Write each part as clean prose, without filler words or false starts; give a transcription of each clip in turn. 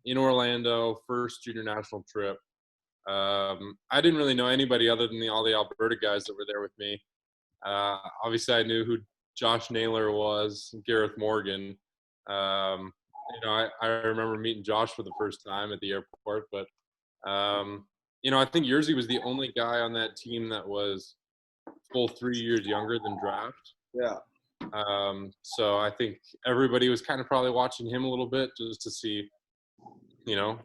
in Orlando, first junior national trip. I didn't really know anybody other than all the Alberta guys that were there with me. Obviously, I knew who Josh Naylor was, Gareth Morgan. I remember meeting Josh for the first time at the airport. But, I think Yerzy was the only guy on that team that was full 3 years younger than draft. Yeah. So I think everybody was kind of probably watching him a little bit just to see,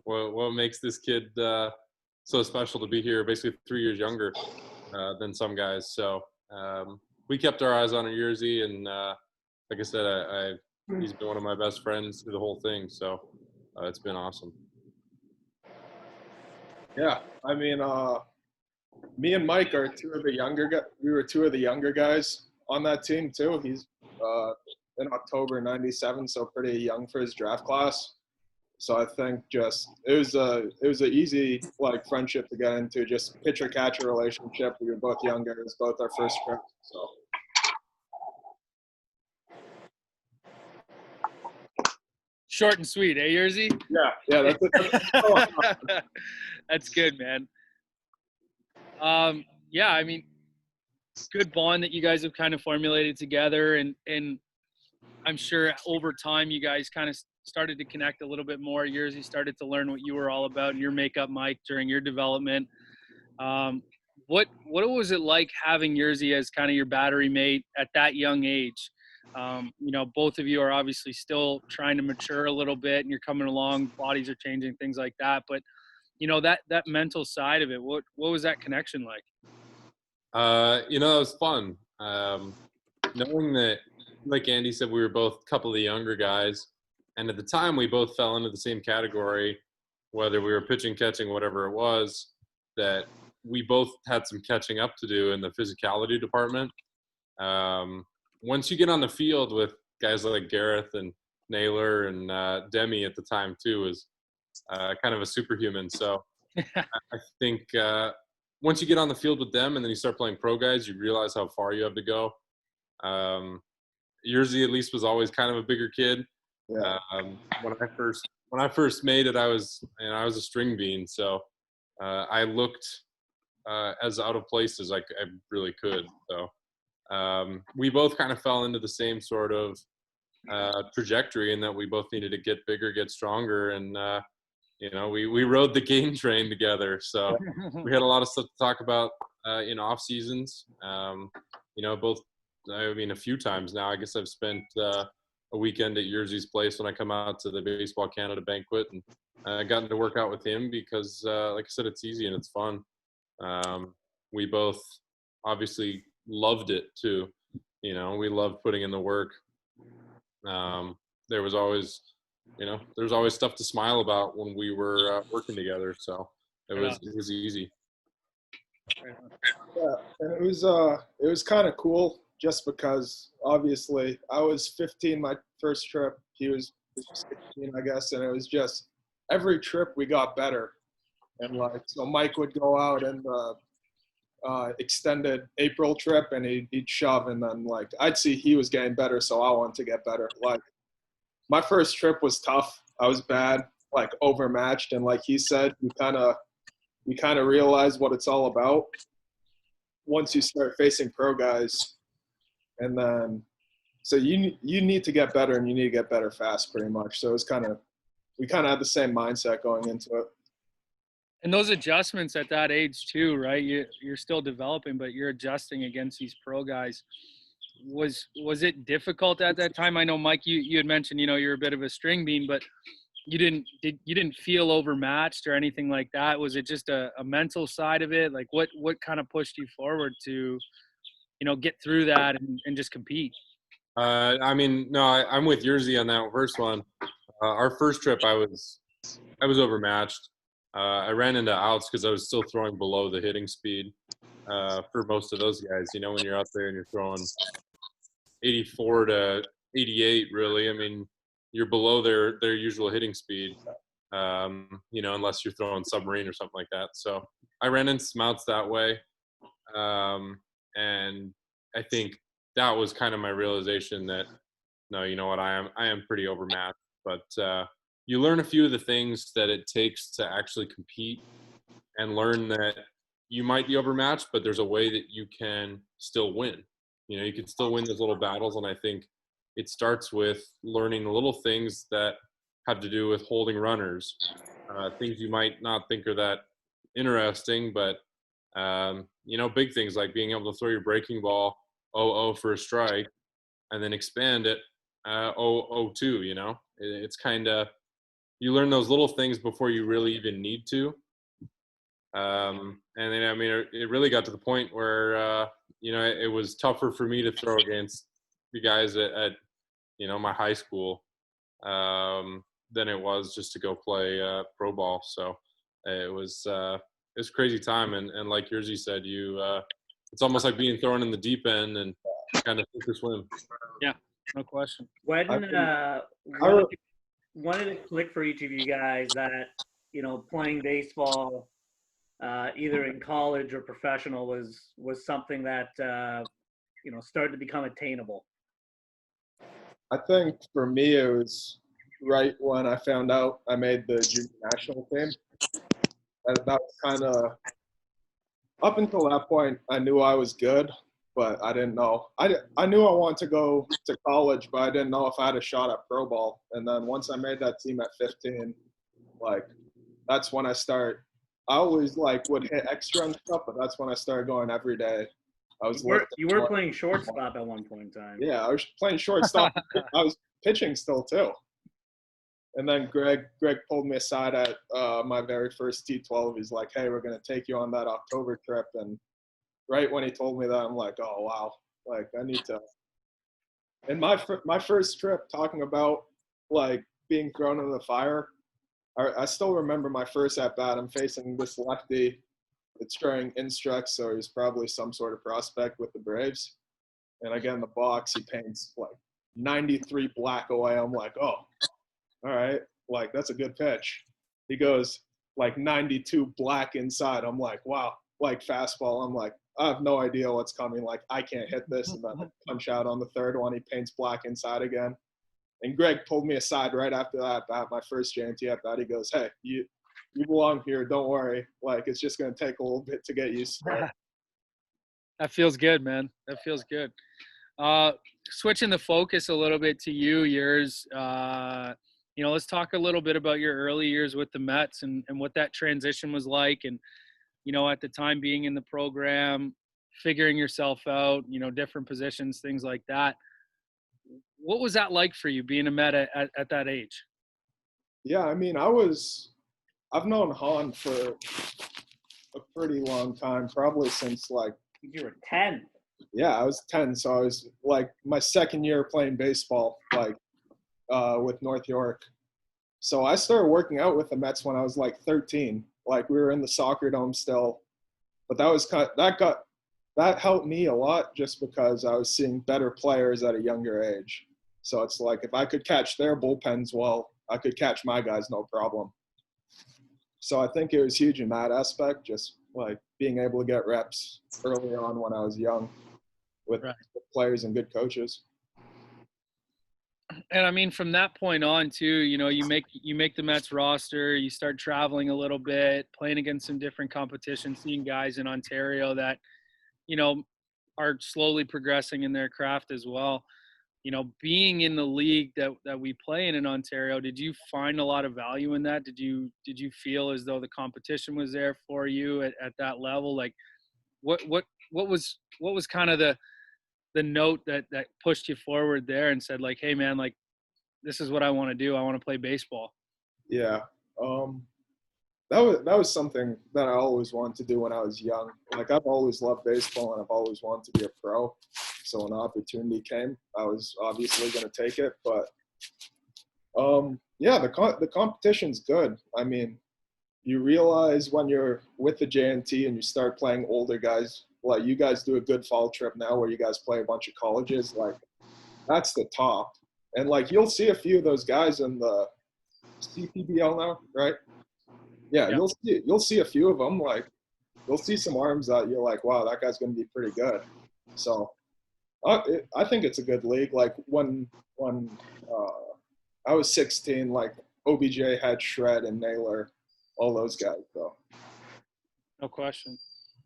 what makes this kid so special to be here, basically 3 years younger than some guys. So we kept our eyes on Yerzy, and like I said, he's been one of my best friends through the whole thing. So it's been awesome. Yeah, I mean, me and Mike are two of the younger guys. We were two of the younger guys on that team too. He's in October '97, so pretty young for his draft class. So I think it was an easy friendship to get into, just pitcher catcher relationship. We were both younger. It was both our first trip. So. Short and sweet, eh, Yerzy? Yeah, that's it. That's good, man. Yeah, I mean, good bond that you guys have kind of formulated together, and I'm sure over time you guys kind of started to connect a little bit more. Yerzy started to learn what you were all about and your makeup, Mike, during your development. What was it like having Yerzy as kind of your battery mate at that young age? Both of you are obviously still trying to mature a little bit, and you're coming along, bodies are changing, things like that. But, that mental side of it, what was that connection like? It was fun. Knowing that, like Andy said, we were both a couple of the younger guys. And at the time, we both fell into the same category, whether we were pitching, catching, whatever it was, that we both had some catching up to do in the physicality department. Once you get on the field with guys like Gareth and Naylor and Demi at the time too, was kind of a superhuman. So I think once you get on the field with them and then you start playing pro guys, you realize how far you have to go. Yerzy at least was always kind of a bigger kid. Yeah. When I first made it, I was a string bean, so I looked as out of place as I really could. So we both kind of fell into the same sort of trajectory in that we both needed to get bigger, get stronger, and we rode the game train together. So we had a lot of stuff to talk about in off seasons. A few times now. I guess I've spent a weekend at Yerzy's place when I come out to the Baseball Canada banquet, and gotten to work out with him because, like I said, it's easy and it's fun. We both obviously loved it too. We loved putting in the work. There was always stuff to smile about when we were working together. So it was easy. Yeah, and it was kind of cool just because obviously I was 15 my first trip. He was 16, I guess, and it was just every trip we got better. And so Mike would go out and extended April trip and he'd shove, and then I'd see he was getting better, so I wanted to get better. My first trip was tough. I was bad, overmatched, and like he said, we kind of realize what it's all about once you start facing pro guys. And then so you need to get better, and you need to get better fast, pretty much. So we kind of had the same mindset going into it. And those adjustments at that age too, right? You're still developing, but you're adjusting against these pro guys. Was it difficult at that time? I know, Mike, you had mentioned, you're a bit of a string bean, but you didn't feel overmatched or anything like that. Was it just a mental side of it? What kind of pushed you forward to, get through that and just compete? No, I'm with Yerzy on that first one. Our first trip, I was overmatched. I ran into outs because I was still throwing below the hitting speed for most of those guys. When you're out there and you're throwing 84 to 88, really, you're below their usual hitting speed, unless you're throwing submarine or something like that. So I ran into some outs that way. And I think that was kind of my realization that, no, you know what, I am pretty overmatched. But you learn a few of the things that it takes to actually compete, and learn that you might be overmatched, but there's a way that you can still win. You know, you can still win those little battles. And I think it starts with learning the little things that have to do with holding runners, things you might not think are that interesting, but you know, big things like being able to throw your breaking ball 0-0 for a strike and then expand it 0-0-2. You know, it's kind of, you learn those little things before you really even need to. And then, I mean, it really got to the point where, you know, it was tougher for me to throw against the guys at you know, my high school, than it was just to go play pro ball. So it was a crazy time. And like Yerzy said, it's almost like being thrown in the deep end and kind of sink or swim. Yeah, no question. When did it click for each of you guys that, you know, playing baseball, either in college or professional, was something that you know, started to become attainable? I think for me it was right when I found out I made the junior national team. That was kind of, up until that point, I knew I was good, but I didn't know. I knew I wanted to go to college, but I didn't know if I had a shot at pro ball. And then once I made that team at 15, like, that's when I started. I always like would hit extra and stuff, but that's when I started going every day. You were playing shortstop at one point in time. Yeah, I was playing shortstop. I was pitching still too. And then Greg pulled me aside at my very first T12. He's like, "Hey, we're gonna take you on that October trip." And right when he told me that, I'm like, "Oh wow, like I need to." And my first trip, talking about like being thrown in the fire, I still remember my first at bat. I'm facing this lefty. It's throwing instructs, so he's probably some sort of prospect with the Braves. And I get in the box, he paints like 93 black away. I'm like, oh, all right, like that's a good pitch. He goes like 92 black inside. I'm like, wow, like fastball. I'm like, I have no idea what's coming. Like I can't hit this. And then I punch out on the third one. He paints black inside again. And Greg pulled me aside right after that at my first JNT at bat. He goes, "Hey, you belong here. Don't worry. Like it's just going to take a little bit to get used to it." That feels good, man. That feels good. Switching the focus a little bit to yours. You know, let's talk a little bit about your early years with the Mets and what that transition was like. And, you know, at the time being in the program, figuring yourself out, you know, different positions, things like that. What was that like for you being a Met at that age? Yeah, I mean, I've known Han for a pretty long time, probably since like. You were 10. Yeah, I was 10, so I was like my second year playing baseball, like with North York. So I started working out with the Mets when I was like 13. Like we were in the soccer dome still, but that helped me a lot just because I was seeing better players at a younger age. So it's like if I could catch their bullpens well, I could catch my guys no problem. So I think it was huge in that aspect, just like being able to get reps early on when I was young with players and good coaches. And I mean, from that point on too, you know, you make the Mets roster, you start traveling a little bit, playing against some different competitions, seeing guys in Ontario that, you know, are slowly progressing in their craft as well. You know, being in the league that we play in Ontario, did you find a lot of value in that? Did you feel as though the competition was there for you at that level? Like what was kind of the note that pushed you forward there and said like, hey man, like this is what I want to do. I want to play baseball. Yeah. That was something that I always wanted to do when I was young. Like I've always loved baseball and I've always wanted to be a pro. So when the opportunity came, I was obviously going to take it. But yeah, the competition's good. I mean, you realize when you're with the JNT and you start playing older guys, like you guys do a good fall trip now where you guys play a bunch of colleges, like that's the top. And like you'll see a few of those guys in the CPBL now, right? Yeah, you'll see a few of them. Like you'll see some arms that you're like, wow, that guy's going to be pretty good. So I think it's a good league. Like when I was 16, like OBJ had Shred and Naylor, all those guys. So No question.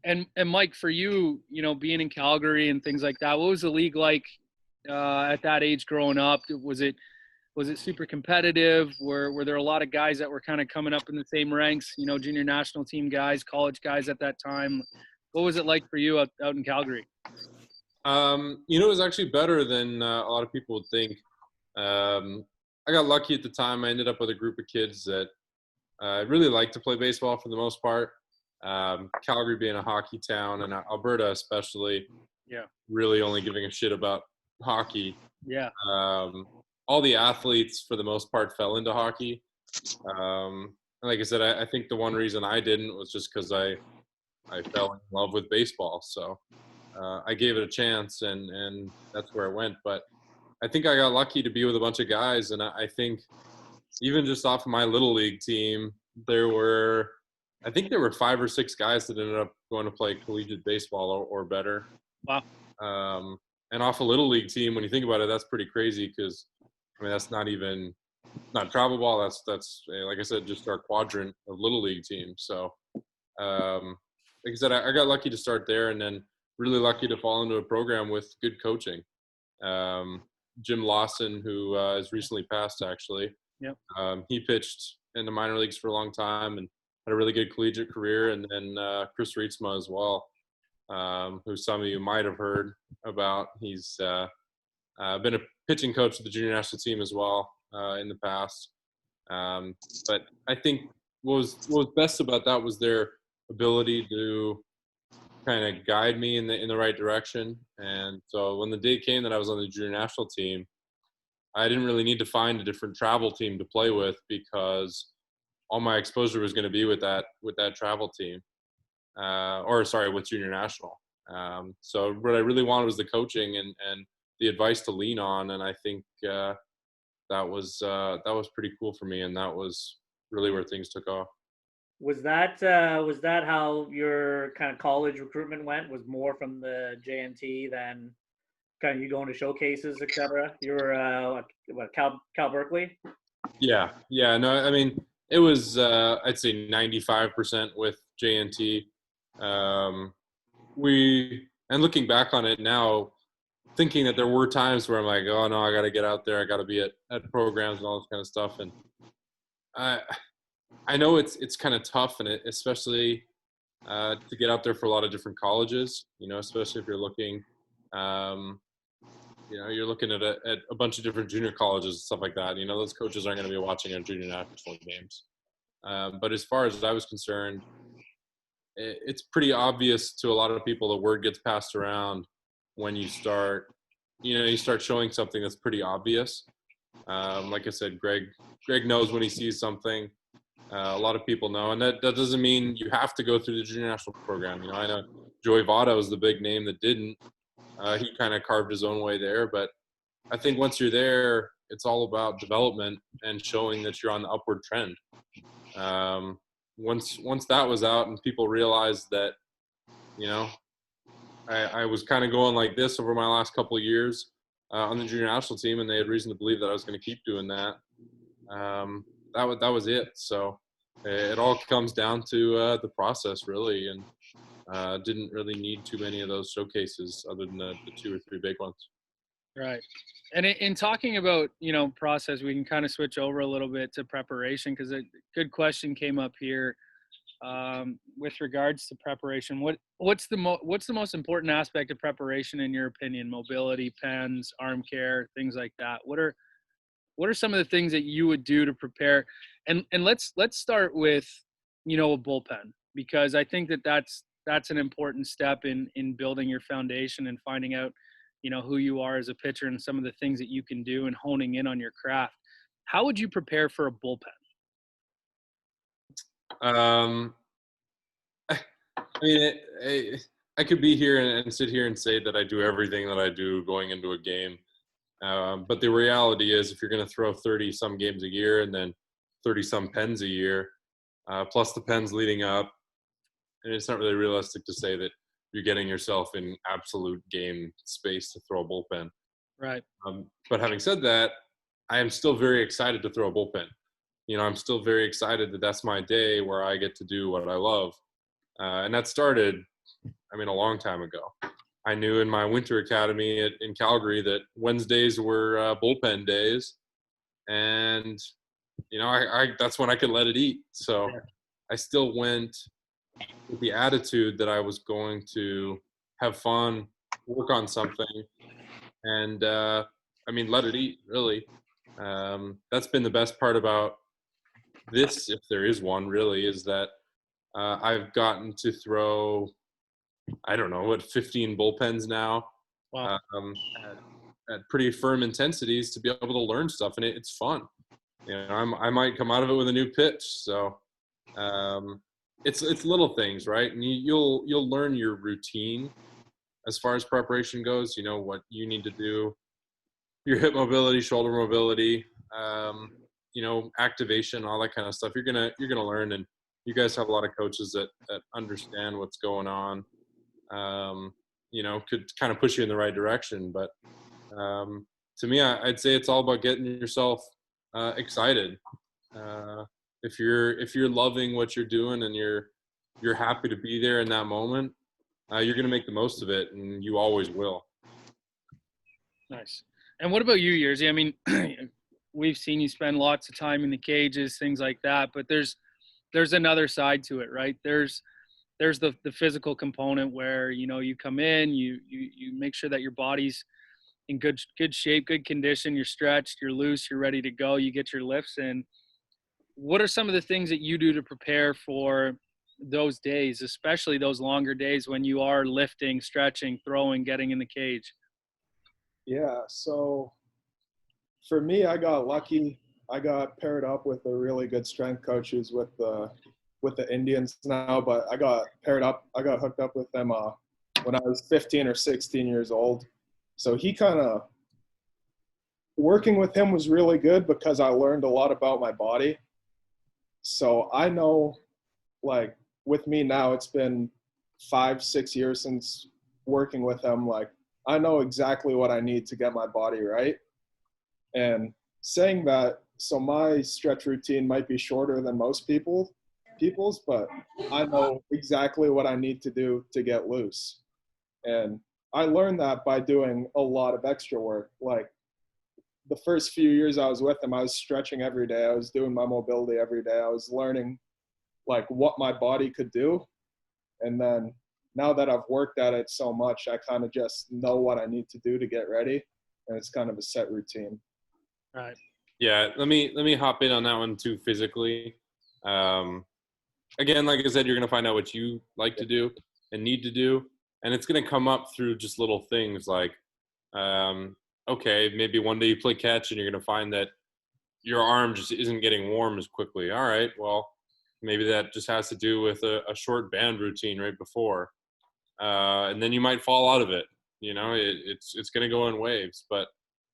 And Mike, for you, being in Calgary and things like that, what was the league like at that age growing up? Was it super competitive? Were there a lot of guys that were kind of coming up in the same ranks, junior national team guys, college guys at that time? What was it like for you out in Calgary? It was actually better than a lot of people would think. I got lucky at the time. I ended up with a group of kids that really liked to play baseball for the most part. Calgary being a hockey town, and Alberta especially, really only giving a shit about hockey. Yeah. All the athletes, for the most part, fell into hockey. Like I said, I think the one reason I didn't was just because I fell in love with baseball. So I gave it a chance, and that's where I went. But I think I got lucky to be with a bunch of guys, and I think even just off of my little league team, there were 5 or 6 guys that ended up going to play collegiate baseball or better. Wow. And off a little league team, when you think about it, that's pretty crazy because, that's not travel ball. That's like I said, just our quadrant of little league teams. So, like I said, I got lucky to start there, and then really lucky to fall into a program with good coaching. Jim Lawson, who has recently passed, actually. Yep. He pitched in the minor leagues for a long time and had a really good collegiate career. And then Chris Rietsma as well, who some of you might have heard about. He's been a pitching coach of the junior national team as well in the past. But I think what was best about that was their ability to kind of guide me in the right direction. And so when the day came that I was on the junior national team, I didn't really need to find a different travel team to play with because all my exposure was going to be with that travel team, with junior national. So what I really wanted was the coaching and the advice to lean on, and I think that was pretty cool for me, and that was really where things took off. Was that how your kind of college recruitment went? Was more from the JNT than kind of you going to showcases, etc.? You were Cal Berkeley? Yeah. No, it was I'd say 95% with JNT. And looking back on it now, thinking that there were times where I'm like, oh no, I got to get out there, I got to be at programs and all this kind of stuff, and I know it's kind of tough, and especially to get out there for a lot of different colleges, especially if you're looking. You're looking at a bunch of different junior colleges and stuff like that. Those coaches aren't going to be watching our junior national games. But as far as I was concerned, it's pretty obvious to a lot of people. The word gets passed around when you start showing something that's pretty obvious. Like I said, Greg knows when he sees something. A lot of people know, and that doesn't mean you have to go through the junior national program. I know Joey Votto is the big name that didn't. He kind of carved his own way there, but I think once you're there, it's all about development and showing that you're on the upward trend. Once that was out and people realized that, I was kind of going like this over my last couple of years on the junior national team, and they had reason to believe that I was going to keep doing that. That was it. So it all comes down to the process, really, and didn't really need too many of those showcases other than the 2 or 3 big ones. Right. And in talking about, process, we can kind of switch over a little bit to preparation, because a good question came up here with regards to preparation. What's the most important aspect of preparation in your opinion? Mobility, pens, arm care, things like that. What are some of the things that you would do to prepare? And let's start with, a bullpen, because I think that's an important step in building your foundation and finding out, who you are as a pitcher and some of the things that you can do and honing in on your craft. How would you prepare for a bullpen? I could be here and sit here and say that I do everything that I do going into a game. But the reality is, if you're going to throw 30 some games a year and then 30 some pens a year, plus the pens leading up, and it's not really realistic to say that you're getting yourself in absolute game space to throw a bullpen. Right. But having said that, I am still very excited to throw a bullpen. I'm still very excited that that's my day where I get to do what I love. And that started, a long time ago. I knew in my winter academy in Calgary that Wednesdays were bullpen days. And, that's when I could let it eat. So I still went with the attitude that I was going to have fun, work on something, and let it eat, really. That's been the best part about this, if there is one, really, is that I've gotten to throw, 15 bullpens now. Wow. At pretty firm intensities to be able to learn stuff, and it's fun. I might come out of it with a new pitch. So it's little things, right? And you'll learn your routine as far as preparation goes. What you need to do, your hip mobility, shoulder mobility, activation, all that kind of stuff. You're gonna learn, and you guys have a lot of coaches that understand what's going on. Could kind of push you in the right direction. But to me, I'd say it's all about getting yourself excited. If you're loving what you're doing and you're happy to be there in that moment, you're going to make the most of it, and you always will. Nice. And what about you, Yerzy? We've seen you spend lots of time in the cages, things like that, but there's another side to it, right? There's the physical component where, you come in, you make sure that your body's in good shape, good condition, you're stretched, you're loose, you're ready to go, you get your lifts in. What are some of the things that you do to prepare for those days, especially those longer days when you are lifting, stretching, throwing, getting in the cage? Yeah, so for me, I got lucky. I got paired up with a really good strength coach who's with the Indians now, but I got hooked up with them when I was 15 or 16 years old. So working with him was really good because I learned a lot about my body. So I know, like, with me now, it's been 5-6 years since working with him. Like, I know exactly what I need to get my body right. And saying that, so my stretch routine might be shorter than most people's, but I know exactly what I need to do to get loose. And I learned that by doing a lot of extra work. Like, the first few years I was with him, I was stretching every day. I was doing my mobility every day. I was learning, like, what my body could do. And then now that I've worked at it so much, I kind of just know what I need to do to get ready. And it's kind of a set routine. Right. Yeah, let me hop in on that one too, physically. Again, like I said, you're going to find out what you like to do and need to do. And it's going to come up through just little things like, okay, maybe one day you play catch and you're going to find that your arm just isn't getting warm as quickly. All right, well, maybe that just has to do with a short band routine right before. And then you might fall out of it. It's going to go in waves. But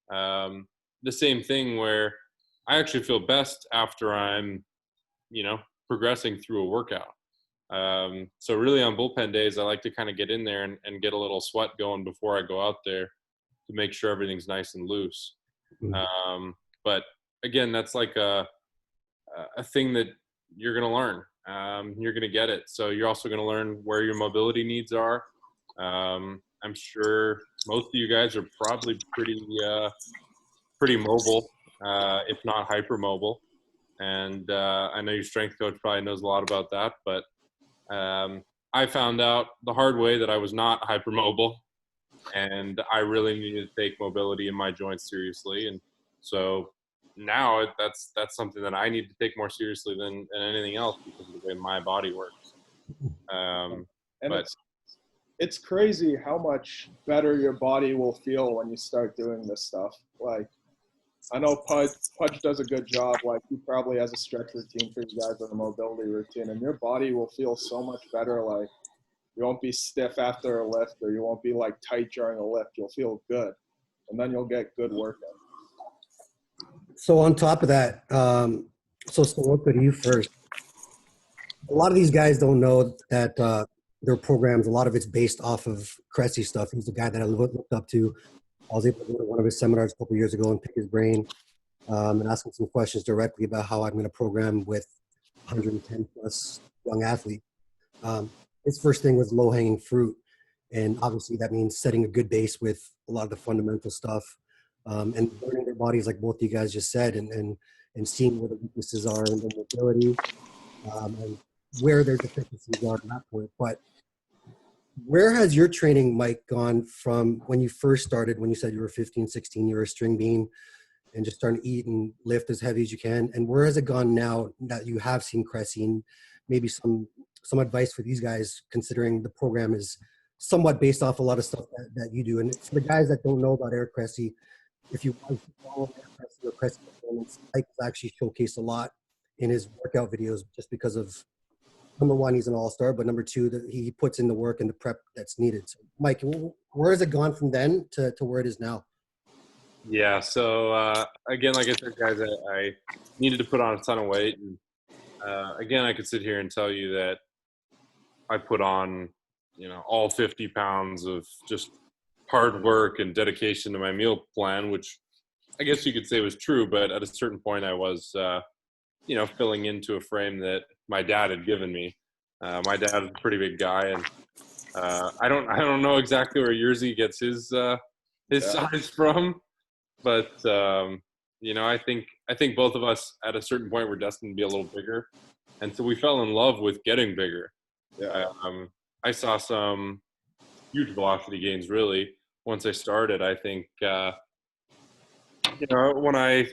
the same thing where I actually feel best after I'm, progressing through a workout. So really on bullpen days, I like to kind of get in there and get a little sweat going before I go out there to make sure everything's nice and loose. But again, that's like a thing that you're going to learn. You're going to get it. So you're also going to learn where your mobility needs are. I'm sure most of you guys are probably pretty mobile, if not hypermobile. And I know your strength coach probably knows a lot about that, but I found out the hard way that I was not hypermobile, and I really needed to take mobility in my joints seriously. And so now that's something that I need to take more seriously than anything else because of the way my body works. It's crazy how much better your body will feel when you start doing this stuff. Like, I know Pudge does a good job. Like, he probably has a stretch routine for you guys and a mobility routine, and your body will feel so much better. Like, you won't be stiff after a lift, or you won't be like tight during a lift. You'll feel good, and then you'll get good work in. So on top of that, so Soroka, to you first. A lot of these guys don't know that their programs, a lot of it's based off of Cressy stuff. He's the guy that I looked up to. I was able to go to one of his seminars a couple years ago and pick his brain. and ask him some questions directly about how I'm going to program with 110 plus young athlete. His first thing was low hanging fruit. And obviously that means setting a good base with a lot of the fundamental stuff, and learning their bodies like both you guys just said, and seeing where the weaknesses are in their mobility, and where their deficiencies are at that point. But where has your training, Mike, gone from when you first started, when you said you were 15, 16, you were a string bean and just starting to eat and lift as heavy as you can? And where has it gone now that you have seen Cressy, and maybe some advice for these guys, considering the program is somewhat based off a lot of stuff that you do? And for the guys that don't know about Eric Cressy, if you want to follow Eric Cressy or Cressy performance, Mike has actually showcased a lot in his workout videos just because of, number one, he's an all-star, but number two, that he puts in the work and the prep that's needed. So, Mike, where has it gone from then to where it is now? Yeah. So again, like I said, guys, I needed to put on a ton of weight, and again, I could sit here and tell you that I put on, all 50 pounds of just hard work and dedication to my meal plan, which I guess you could say was true. But at a certain point, I was, filling into a frame that my dad had given me. My dad is a pretty big guy, and I don't know exactly where Yerzy gets his size from, but I think both of us at a certain point were destined to be a little bigger, and so we fell in love with getting bigger. Yeah. I saw some huge velocity gains really once I started. I think when I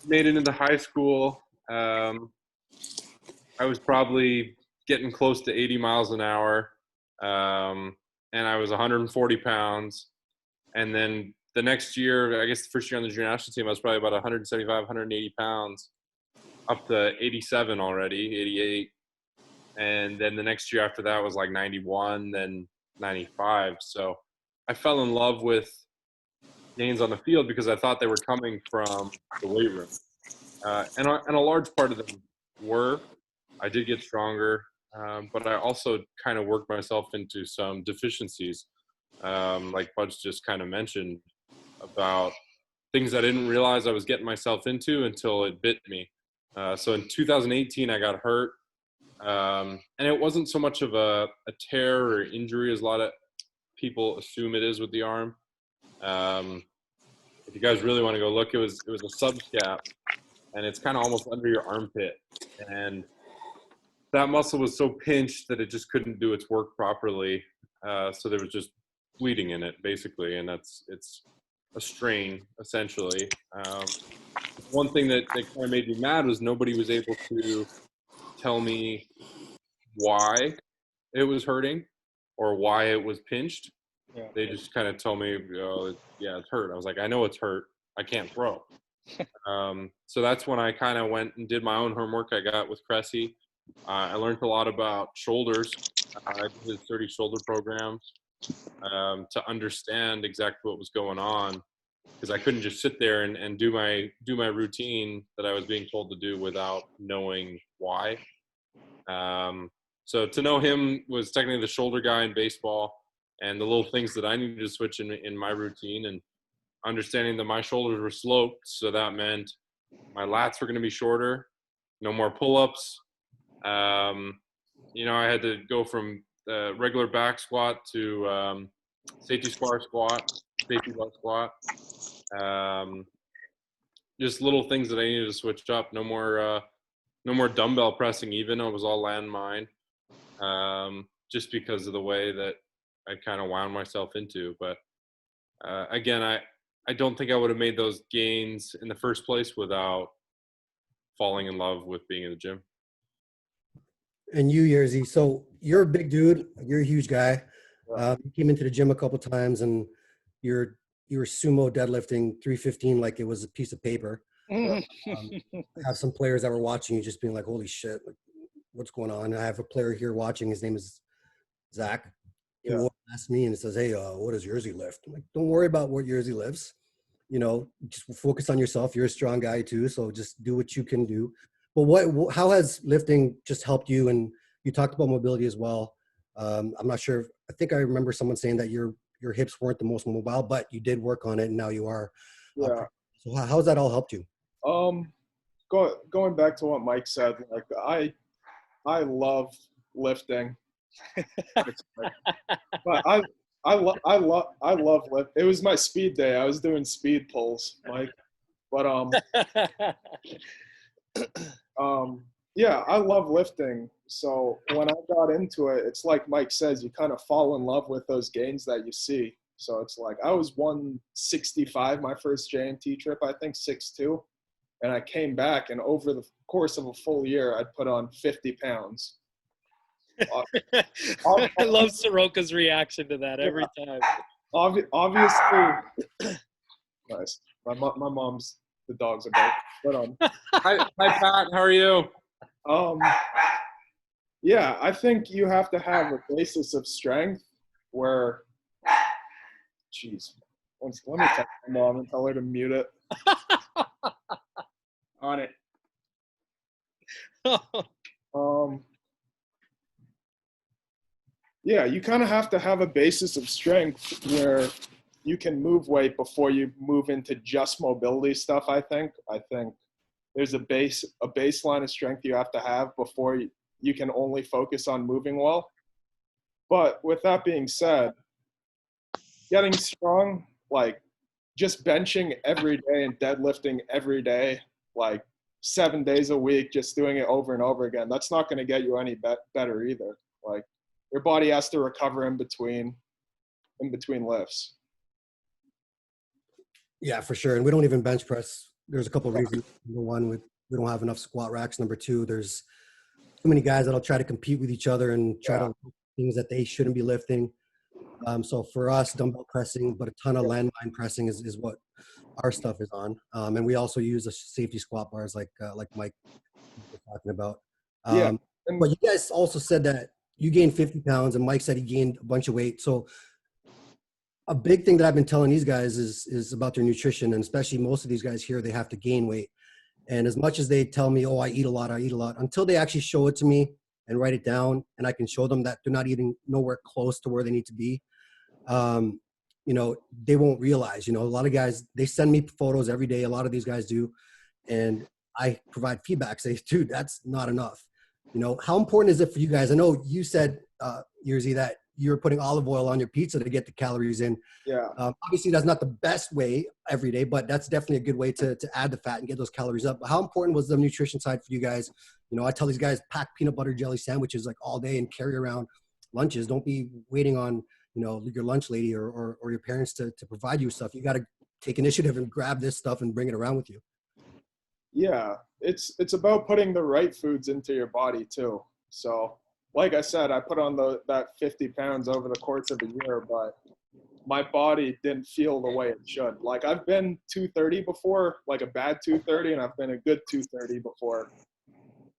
made it into high school, I was probably getting close to 80 miles an hour, and I was 140 pounds. And then the next year, I guess the first year on the junior national team, I was probably about 175, 180 pounds, up to 87 already, 88. And then the next year after that was like 91, then 95. So I fell in love with gains on the field because I thought they were coming from the weight room. And a large part of them were. I did get stronger, but I also kind of worked myself into some deficiencies, like Budge just kind of mentioned, about things I didn't realize I was getting myself into until it bit me. So in 2018, I got hurt. And it wasn't so much of a tear or injury as a lot of people assume it is with the arm. If you guys really want to go look, it was a subscap, and it's kind of almost under your armpit. And that muscle was so pinched that it just couldn't do its work properly. So there was just bleeding in it, basically, and it's a strain, essentially. One thing that kind of made me mad was nobody was able to tell me why it was hurting or why it was pinched. Yeah. They just kind of told me, yeah, it's hurt. I was like, I know it's hurt. I can't throw. So that's when I kind of went and did my own homework. I got with Cressy. I learned a lot about shoulders. I did his 30 shoulder program to understand exactly what was going on, because I couldn't just sit there and do my routine that I was being told to do without knowing why. So to know him was technically the shoulder guy in baseball, and the little things that I needed to switch in my routine, and understanding that my shoulders were sloped, so that meant my lats were going to be shorter, no more pull-ups. I had to go from regular back squat to safety spar squat, safety butt squat. Just little things that I needed to switch up. No more dumbbell pressing even. It was all landmine, just because of the way that I kind of wound myself into. But again, I don't think I would have made those gains in the first place without falling in love with being in the gym. And you, Yerzy, so you're a big dude. You're a huge guy. You came into the gym a couple times, and you were sumo deadlifting 315 like it was a piece of paper. I have some players that were watching you just being like, holy shit, like, what's going on? I have a player here watching. His name is Zach. He asked me and says, hey, what does Yerzy lift? I'm like, don't worry about what Yerzy lifts. Just focus on yourself. You're a strong guy too, so just do what you can do. But how has lifting just helped you? And you talked about mobility as well. I'm not sure. I think I remember someone saying that your hips weren't the most mobile, but you did work on it, and now you are. Yeah. So how's that all helped you? Going back to what Mike said, like I love lifting, but I love lift. It was my speed day. I was doing speed pulls, Mike. But yeah, I love lifting. So when I got into it, it's like Mike says, you kind of fall in love with those gains that you see. So it's like I was 165 my first JNT trip, I think 6'2", and I came back, and over the course of a full year, I'd put on 50 pounds. I love Soroka's reaction to that every time. Obviously, nice. My mom's, the dogs are both. But Hi, Pat. How are you? Yeah, I think you have to have a basis of strength where, jeez, let me text my mom and tell her to mute it. On it. Yeah, you kind of have to have a basis of strength where you can move weight before you move into just mobility stuff. I think there's a baseline of strength you have to have before you can only focus on moving well. But with that being said, getting strong, like just benching every day and deadlifting every day, like 7 days a week, just doing it over and over again, that's not going to get you any better either. Like your body has to recover in between lifts. Yeah, for sure. And we don't even bench press. There's a couple of reasons. Number one, we don't have enough squat racks. Number two, there's too many guys that'll try to compete with each other and try to lift things that they shouldn't be lifting. So for us, dumbbell pressing, but a ton of landmine pressing is what our stuff is on. And we also use the safety squat bars like Mike was talking about. But you guys also said that you gained 50 pounds and Mike said he gained a bunch of weight. So a big thing that I've been telling these guys is about their nutrition, and especially most of these guys here, they have to gain weight. And as much as they tell me, oh, I eat a lot, until they actually show it to me and write it down, and I can show them that they're not eating nowhere close to where they need to be, they won't realize. A lot of guys, they send me photos every day. A lot of these guys do. And I provide feedback, say, dude, that's not enough. How important is it for you guys? I know you said, Yerzy, that you're putting olive oil on your pizza to get the calories in. Yeah. Obviously, that's not the best way every day, but that's definitely a good way to add the fat and get those calories up. But how important was the nutrition side for you guys? I tell these guys, pack peanut butter jelly sandwiches like all day and carry around lunches. Don't be waiting on, your lunch lady or your parents to provide you stuff. You got to take initiative and grab this stuff and bring it around with you. Yeah, it's about putting the right foods into your body too. So like I said, I put on that 50 pounds over the course of a year, but my body didn't feel the way it should. Like I've been 230 before, like a bad 230, and I've been a good 230 before.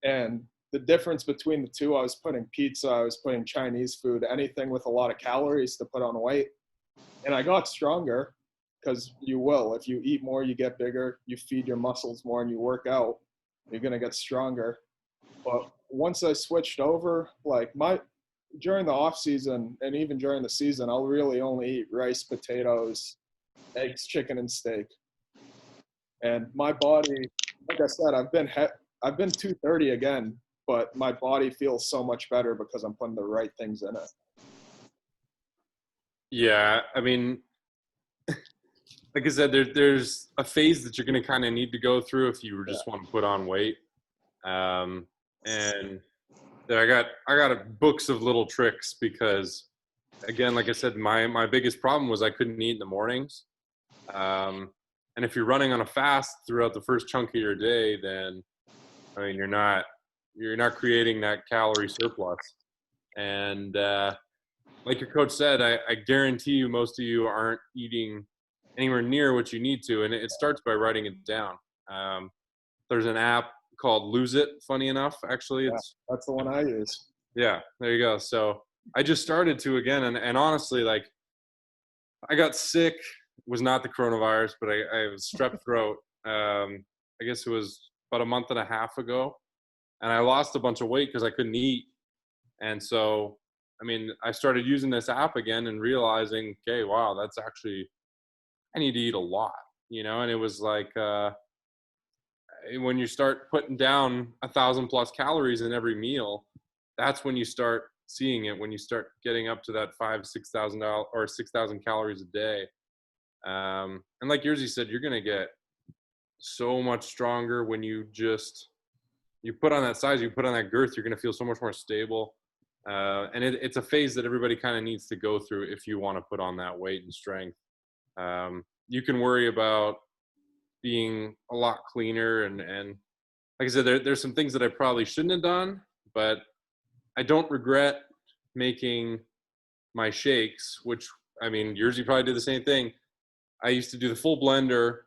And the difference between the two, I was putting pizza, I was putting Chinese food, anything with a lot of calories to put on weight. And I got stronger because you will. If you eat more, you get bigger, you feed your muscles more, and you work out, you're going to get stronger. But once I switched over, during the off season and even during the season, I'll really only eat rice, potatoes, eggs, chicken, and steak. And my body, like I said, I've been 230 again, but my body feels so much better because I'm putting the right things in it. Yeah, I mean, like I said, there's a phase that you're going to kind of need to go through if you just want to put on weight. And I got books of little tricks because, again, like I said, my biggest problem was I couldn't eat in the mornings. And if you're running on a fast throughout the first chunk of your day, then I mean you're not creating that calorie surplus. And like your coach said, I guarantee you most of you aren't eating anywhere near what you need to, and it starts by writing it down. There's an app called Lose It, funny enough, actually. That's the one I use. Yeah, there you go. So I just started to again, and honestly, like I got sick. It was not the coronavirus, but I was strep throat. I guess it was about a month and a half ago, and I lost a bunch of weight because I couldn't eat. And so, I mean, I started using this app again and realizing, okay, wow, that's actually, I need to eat a lot, and it was like, when you start putting down 1,000+ calories in every meal, that's when you start seeing it, when you start getting up to that 6,000 or 6,000 calories a day. And like Yerzy said, you're going to get so much stronger when you put on that size, you put on that girth, you're going to feel so much more stable. And it's a phase that everybody kind of needs to go through if you want to put on that weight and strength. You can worry about being a lot cleaner. And like I said, there's some things that I probably shouldn't have done, but I don't regret making my shakes, which, I mean, Yerzy probably did the same thing. I used to do the full blender,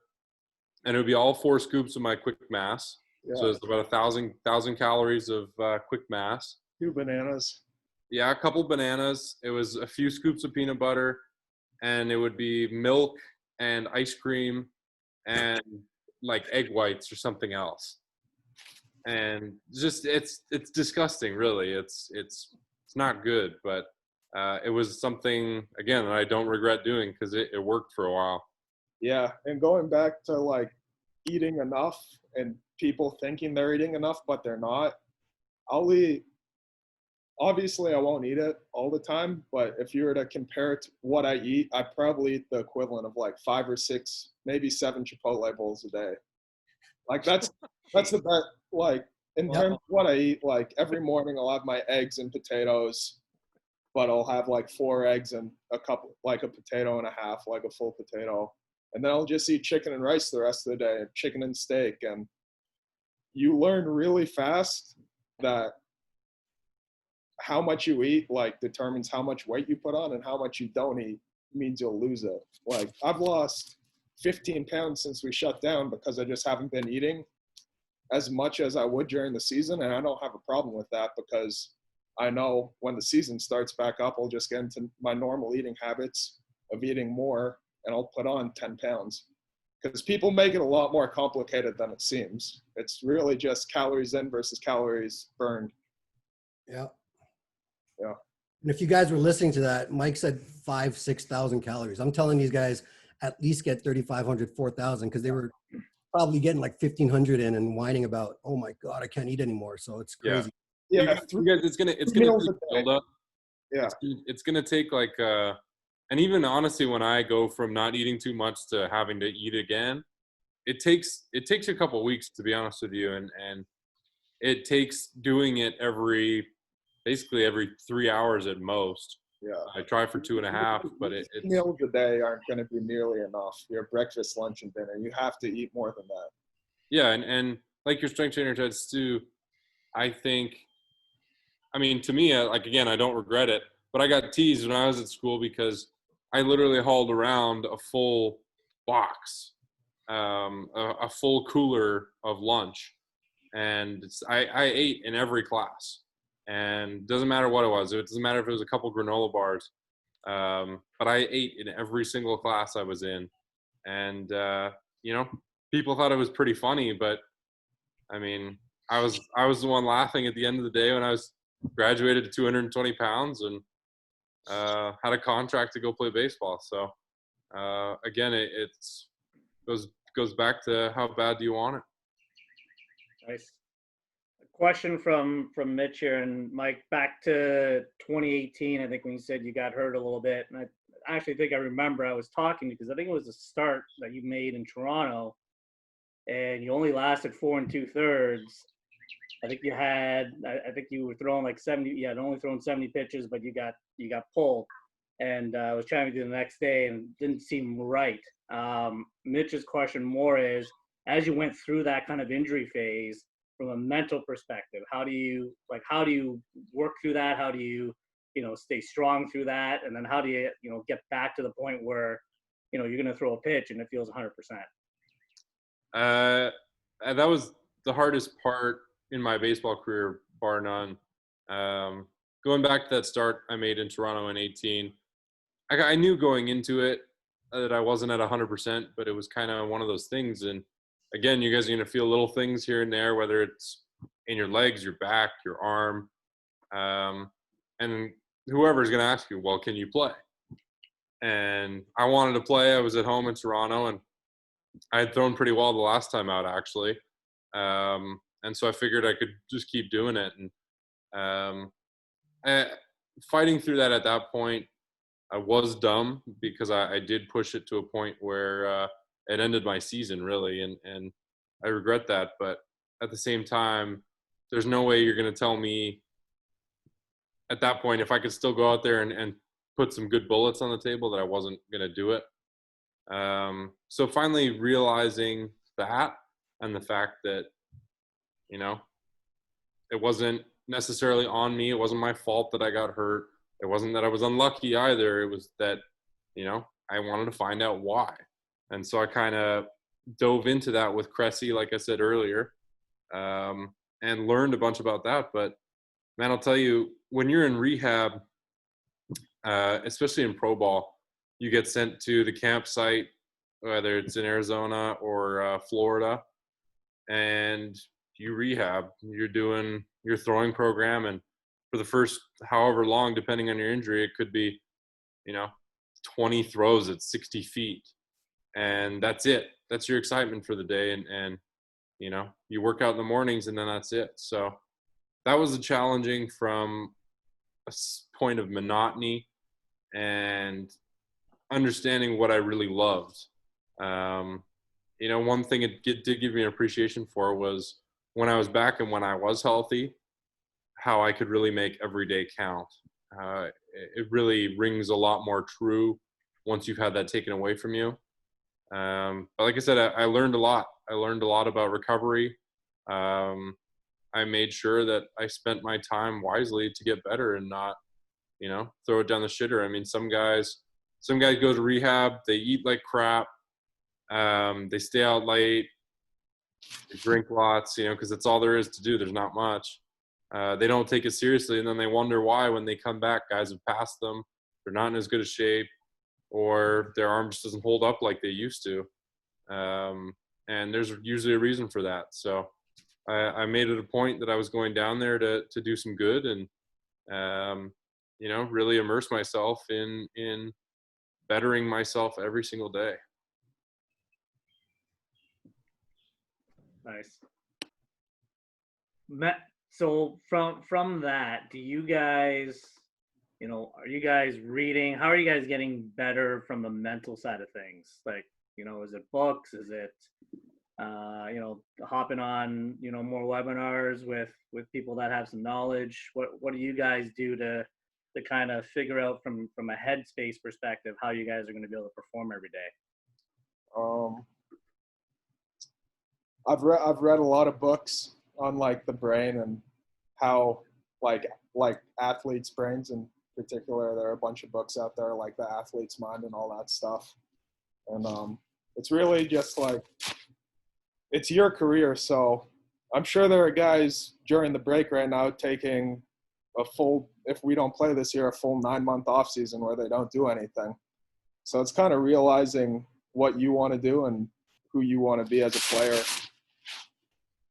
and it would be all 4 scoops of my quick mass. Yeah. So it's about 1,000 calories of quick mass. 2 bananas. Yeah, a couple bananas. It was a few scoops of peanut butter, and it would be milk and ice cream and like egg whites or something else. And just it's disgusting, really. It's not good, but it was something, again, that I don't regret doing because it worked for a while. Yeah, and going back to like eating enough and people thinking they're eating enough, but they're not. I'll eat. Obviously, I won't eat it all the time, but if you were to compare it to what I eat, I probably eat the equivalent of like 5 or 6, maybe 7 Chipotle bowls a day. Like that's the best. Like in terms of what I eat, like every morning I'll have my eggs and potatoes, but I'll have like 4 eggs and a couple, like a potato and a half, like a full potato. And then I'll just eat chicken and rice the rest of the day, chicken and steak. And you learn really fast that how much you eat like determines how much weight you put on, and how much you don't eat means you'll lose it. Like I've lost 15 pounds since we shut down because I just haven't been eating as much as I would during the season. And I don't have a problem with that because I know when the season starts back up, I'll just get into my normal eating habits of eating more, and I'll put on 10 pounds. Because people make it a lot more complicated than it seems. It's really just calories in versus calories burned. Yeah. Yeah. And if you guys were listening to that, Mike said 6,000 calories. I'm telling these guys at least get 3,500, 4,000, because they were probably getting like 1,500 in and whining about, oh my God, I can't eat anymore. So it's crazy. Yeah. You guys, it's gonna take build up. Yeah. It's gonna take like and even honestly, when I go from not eating too much to having to eat again, it takes a couple of weeks, to be honest with you, and it takes doing it basically every 3 hours at most. Yeah. I try for 2.5, but it's meals a day aren't going to be nearly enough. Your breakfast, lunch, and dinner. You have to eat more than that. Yeah, and like your strength trainer said, Stu, I think, I mean, to me, like, again, I don't regret it, but I got teased when I was at school because I literally hauled around a full box, a full cooler of lunch, and I ate in every class. And doesn't matter what it was. It doesn't matter if it was a couple granola bars. But I ate in every single class I was in. And, people thought it was pretty funny, but I mean, I was the one laughing at the end of the day when I was graduated to 220 pounds and had a contract to go play baseball. So, again, it goes back to how bad do you want it? Nice. Question from Mitch here, and Mike, back to 2018, I think, when you said you got hurt a little bit. And I actually think I remember I was talking to you because I think it was a start that you made in Toronto, and you only lasted 4 2/3. I think you were throwing like 70. You had only thrown 70 pitches, but you got pulled. And I was trying to do the next day, and it didn't seem right. Mitch's question more is, as you went through that kind of injury phase, from a mental perspective, how do you work through that? How do you stay strong through that? And then how do you, get back to the point where, you're going to throw a pitch and it feels 100%? That was the hardest part in my baseball career, bar none. Going back to that start I made in Toronto in 18, I knew going into it that I wasn't at 100%, but it was kind of one of those things. And again, you guys are going to feel little things here and there, whether it's in your legs, your back, your arm. And whoever's going to ask you, well, can you play? And I wanted to play. I was at home in Toronto, and I had thrown pretty well the last time out, actually. And so I figured I could just keep doing it. And fighting through that at that point, I was dumb because I did push it to a point where it ended my season really, and I regret that. But at the same time, there's no way you're going to tell me at that point if I could still go out there and put some good bullets on the table that I wasn't going to do it. So finally realizing that, and the fact that, you know, it wasn't necessarily on me. It wasn't my fault that I got hurt. It wasn't that I was unlucky either. It was that, you know, I wanted to find out why. And so I kind of dove into that with Cressy, like I said earlier, and learned a bunch about that. But man, I'll tell you, when you're in rehab, especially in pro ball, you get sent to the campsite, whether it's in Arizona or Florida, and you rehab. You're doing your throwing program, and for the first however long, depending on your injury, it could be, you know, 20 throws at 60 feet. And that's it. That's your excitement for the day. And you know, you work out in the mornings and then that's it. So that was challenging from a point of monotony and understanding what I really loved. You know, one thing it did give me an appreciation for was when I was back and when I was healthy, how I could really make every day count. It really rings a lot more true once you've had that taken away from you. But like I said, I learned a lot. I learned a lot about recovery. I made sure that I spent my time wisely to get better and not, you know, throw it down the shitter. I mean, some guys go to rehab, they eat like crap, they stay out late, they drink lots, you know, because that's all there is to do. There's not much. They don't take it seriously, and then they wonder why when they come back, guys have passed them. They're not in as good a shape, or their arm just doesn't hold up like they used to. And there's usually a reason for that. So I made it a point that I was going down there to do some good and, you know, really immerse myself in bettering myself every single day. Nice. So from that, do you guys, you know, are you guys reading? How are you guys getting better from the mental side of things? Like, you know, is it books? Is it, you know, hopping on, you know, more webinars with people that have some knowledge? What do you guys do to kind of figure out from a headspace perspective how you guys are going to be able to perform every day? I've read a lot of books on like the brain and how like athletes' brains in particular. There are a bunch of books out there like The Athlete's Mind and all that stuff. And it's really just like, it's your career. So I'm sure there are guys during the break right now taking a full, if we don't play this year, a full 9-month off season where they don't do anything. So it's kind of realizing what you want to do and who you want to be as a player.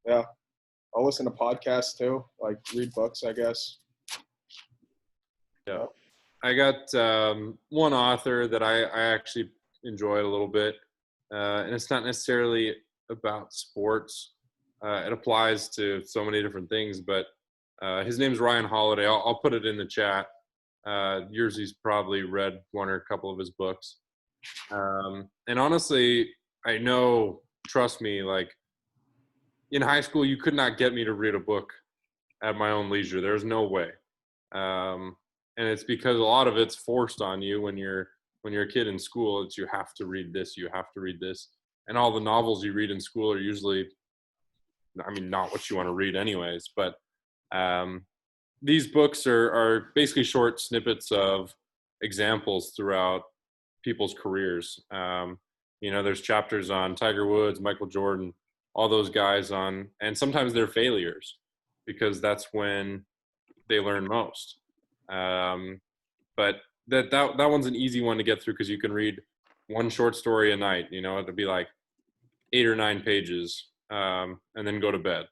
Yeah. I'll listen to podcasts too, like read books, I guess. Yeah. I got one author that I actually enjoyed a little bit, and it's not necessarily about sports. It applies to so many different things, but his name's Ryan Holiday. I'll put it in the chat. Yerzy's probably read one or a couple of his books. And honestly, I know, trust me, like in high school, you could not get me to read a book at my own leisure. There's no way. And it's because a lot of it's forced on you when you're a kid in school. It's you have to read this, you have to read this. And all the novels you read in school are usually, I mean, not what you want to read anyways, but these books are basically short snippets of examples throughout people's careers. You know, there's chapters on Tiger Woods, Michael Jordan, all those guys on, and sometimes they're failures because that's when they learn most. But that one's an easy one to get through because you can read one short story a night. You know, it'll be like 8 or 9 pages, and then go to bed.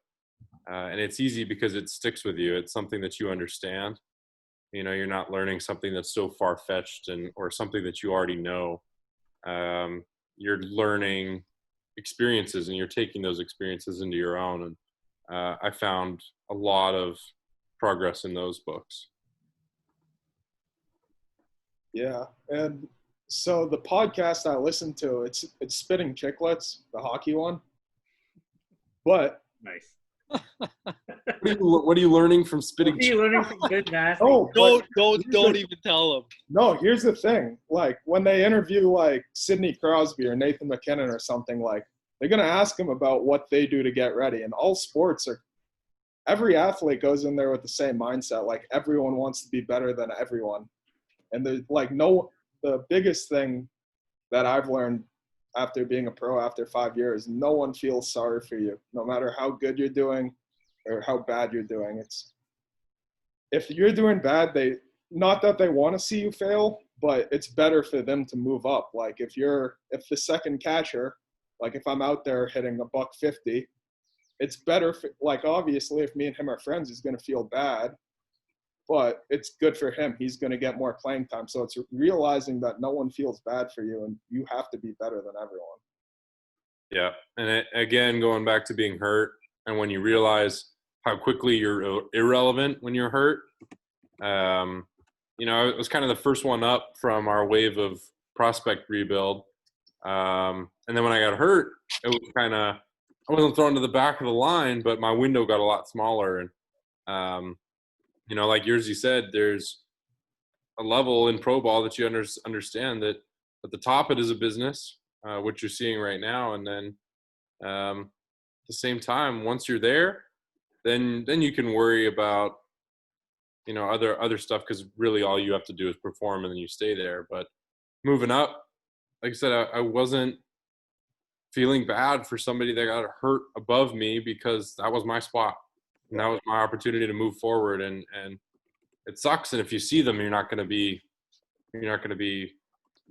And it's easy because it sticks with you. It's something that you understand. You know, you're not learning something that's so far-fetched or something that you already know. You're learning experiences, and you're taking those experiences into your own. And I found a lot of progress in those books. Yeah, and so the podcast I listen to, it's Spitting Chicklets, the hockey one. But Nice. What are you learning from Spitting? What are you learning some good nasty? oh, Don't even tell them. no, here's the thing. Like when they interview like Sidney Crosby or Nathan McKinnon or something, like they're gonna ask them about what they do to get ready. And all sports are, every athlete goes in there with the same mindset. Like everyone wants to be better than everyone. And there's like the biggest thing that I've learned after being a pro after 5 years, no one feels sorry for you, no matter how good you're doing or how bad you're doing. It's, if you're doing bad, not that they want to see you fail, but it's better for them to move up. Like if the second catcher, like if I'm out there hitting $150, it's better for, like obviously if me and him are friends, he's going to feel bad, but it's good for him. He's going to get more playing time. So it's realizing that no one feels bad for you and you have to be better than everyone. Yeah. And again, going back to being hurt, and when you realize how quickly you're irrelevant when you're hurt, you know, it was kind of the first one up from our wave of prospect rebuild. And then when I got hurt, it was kind of, I wasn't thrown to the back of the line, but my window got a lot smaller. And, you know, like Yerzy said, there's a level in pro ball that you understand that at the top it is a business, which you're seeing right now. And then at the same time, once you're there, then you can worry about, you know, other stuff, because really all you have to do is perform and then you stay there. But moving up, like I said, I wasn't feeling bad for somebody that got hurt above me, because that was my spot and that was my opportunity to move forward. And it sucks. And if you see them, you're not going to be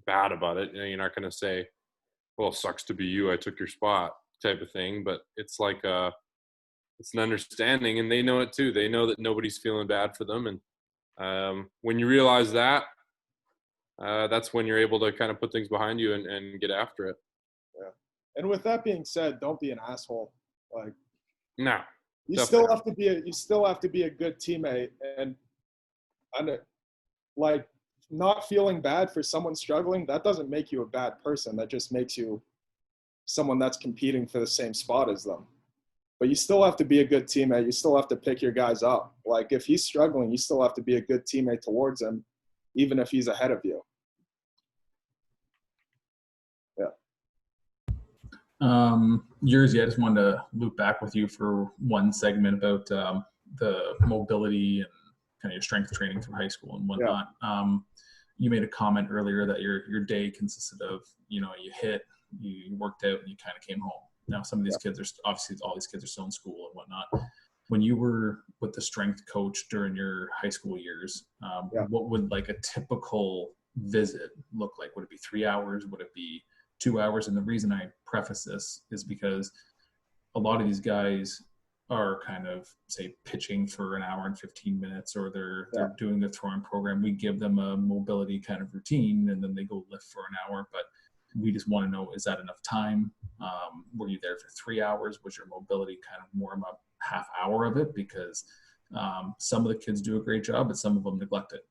bad about it. You know, you're not going to say, well, it sucks to be you, I took your spot, type of thing. But it's like it's an understanding, and they know it too. They know that nobody's feeling bad for them. And when you realize that, that's when you're able to kind of put things behind you and get after it. Yeah. And with that being said, don't be an asshole. Like, no, you definitely. still have to be a good teammate, and like not feeling bad for someone struggling, that doesn't make you a bad person. That just makes you someone that's competing for the same spot as them. But you still have to be a good teammate. You still have to pick your guys up. Like if he's struggling, you still have to be a good teammate towards him, even if he's ahead of you. Yerzy, I just wanted to loop back with you for one segment about the mobility and kind of your strength training through high school and whatnot. Yeah. You made a comment earlier that your day consisted of, you know, you worked out and you kind of came home. Now, some of these kids are obviously, all these kids are still in school and whatnot. When you were with the strength coach during your high school years, what would like a typical visit look like? Would it be 3 hours? Would it be 2 hours? And the reason I preface this is because a lot of these guys are kind of, say, pitching for an hour and 15 minutes, or they're doing the throwing program. We give them a mobility kind of routine, and then they go lift for an hour. But we just want to know, is that enough time? Were you there for 3 hours? Was your mobility kind of more about half hour of it? Because some of the kids do a great job, but some of them neglect it.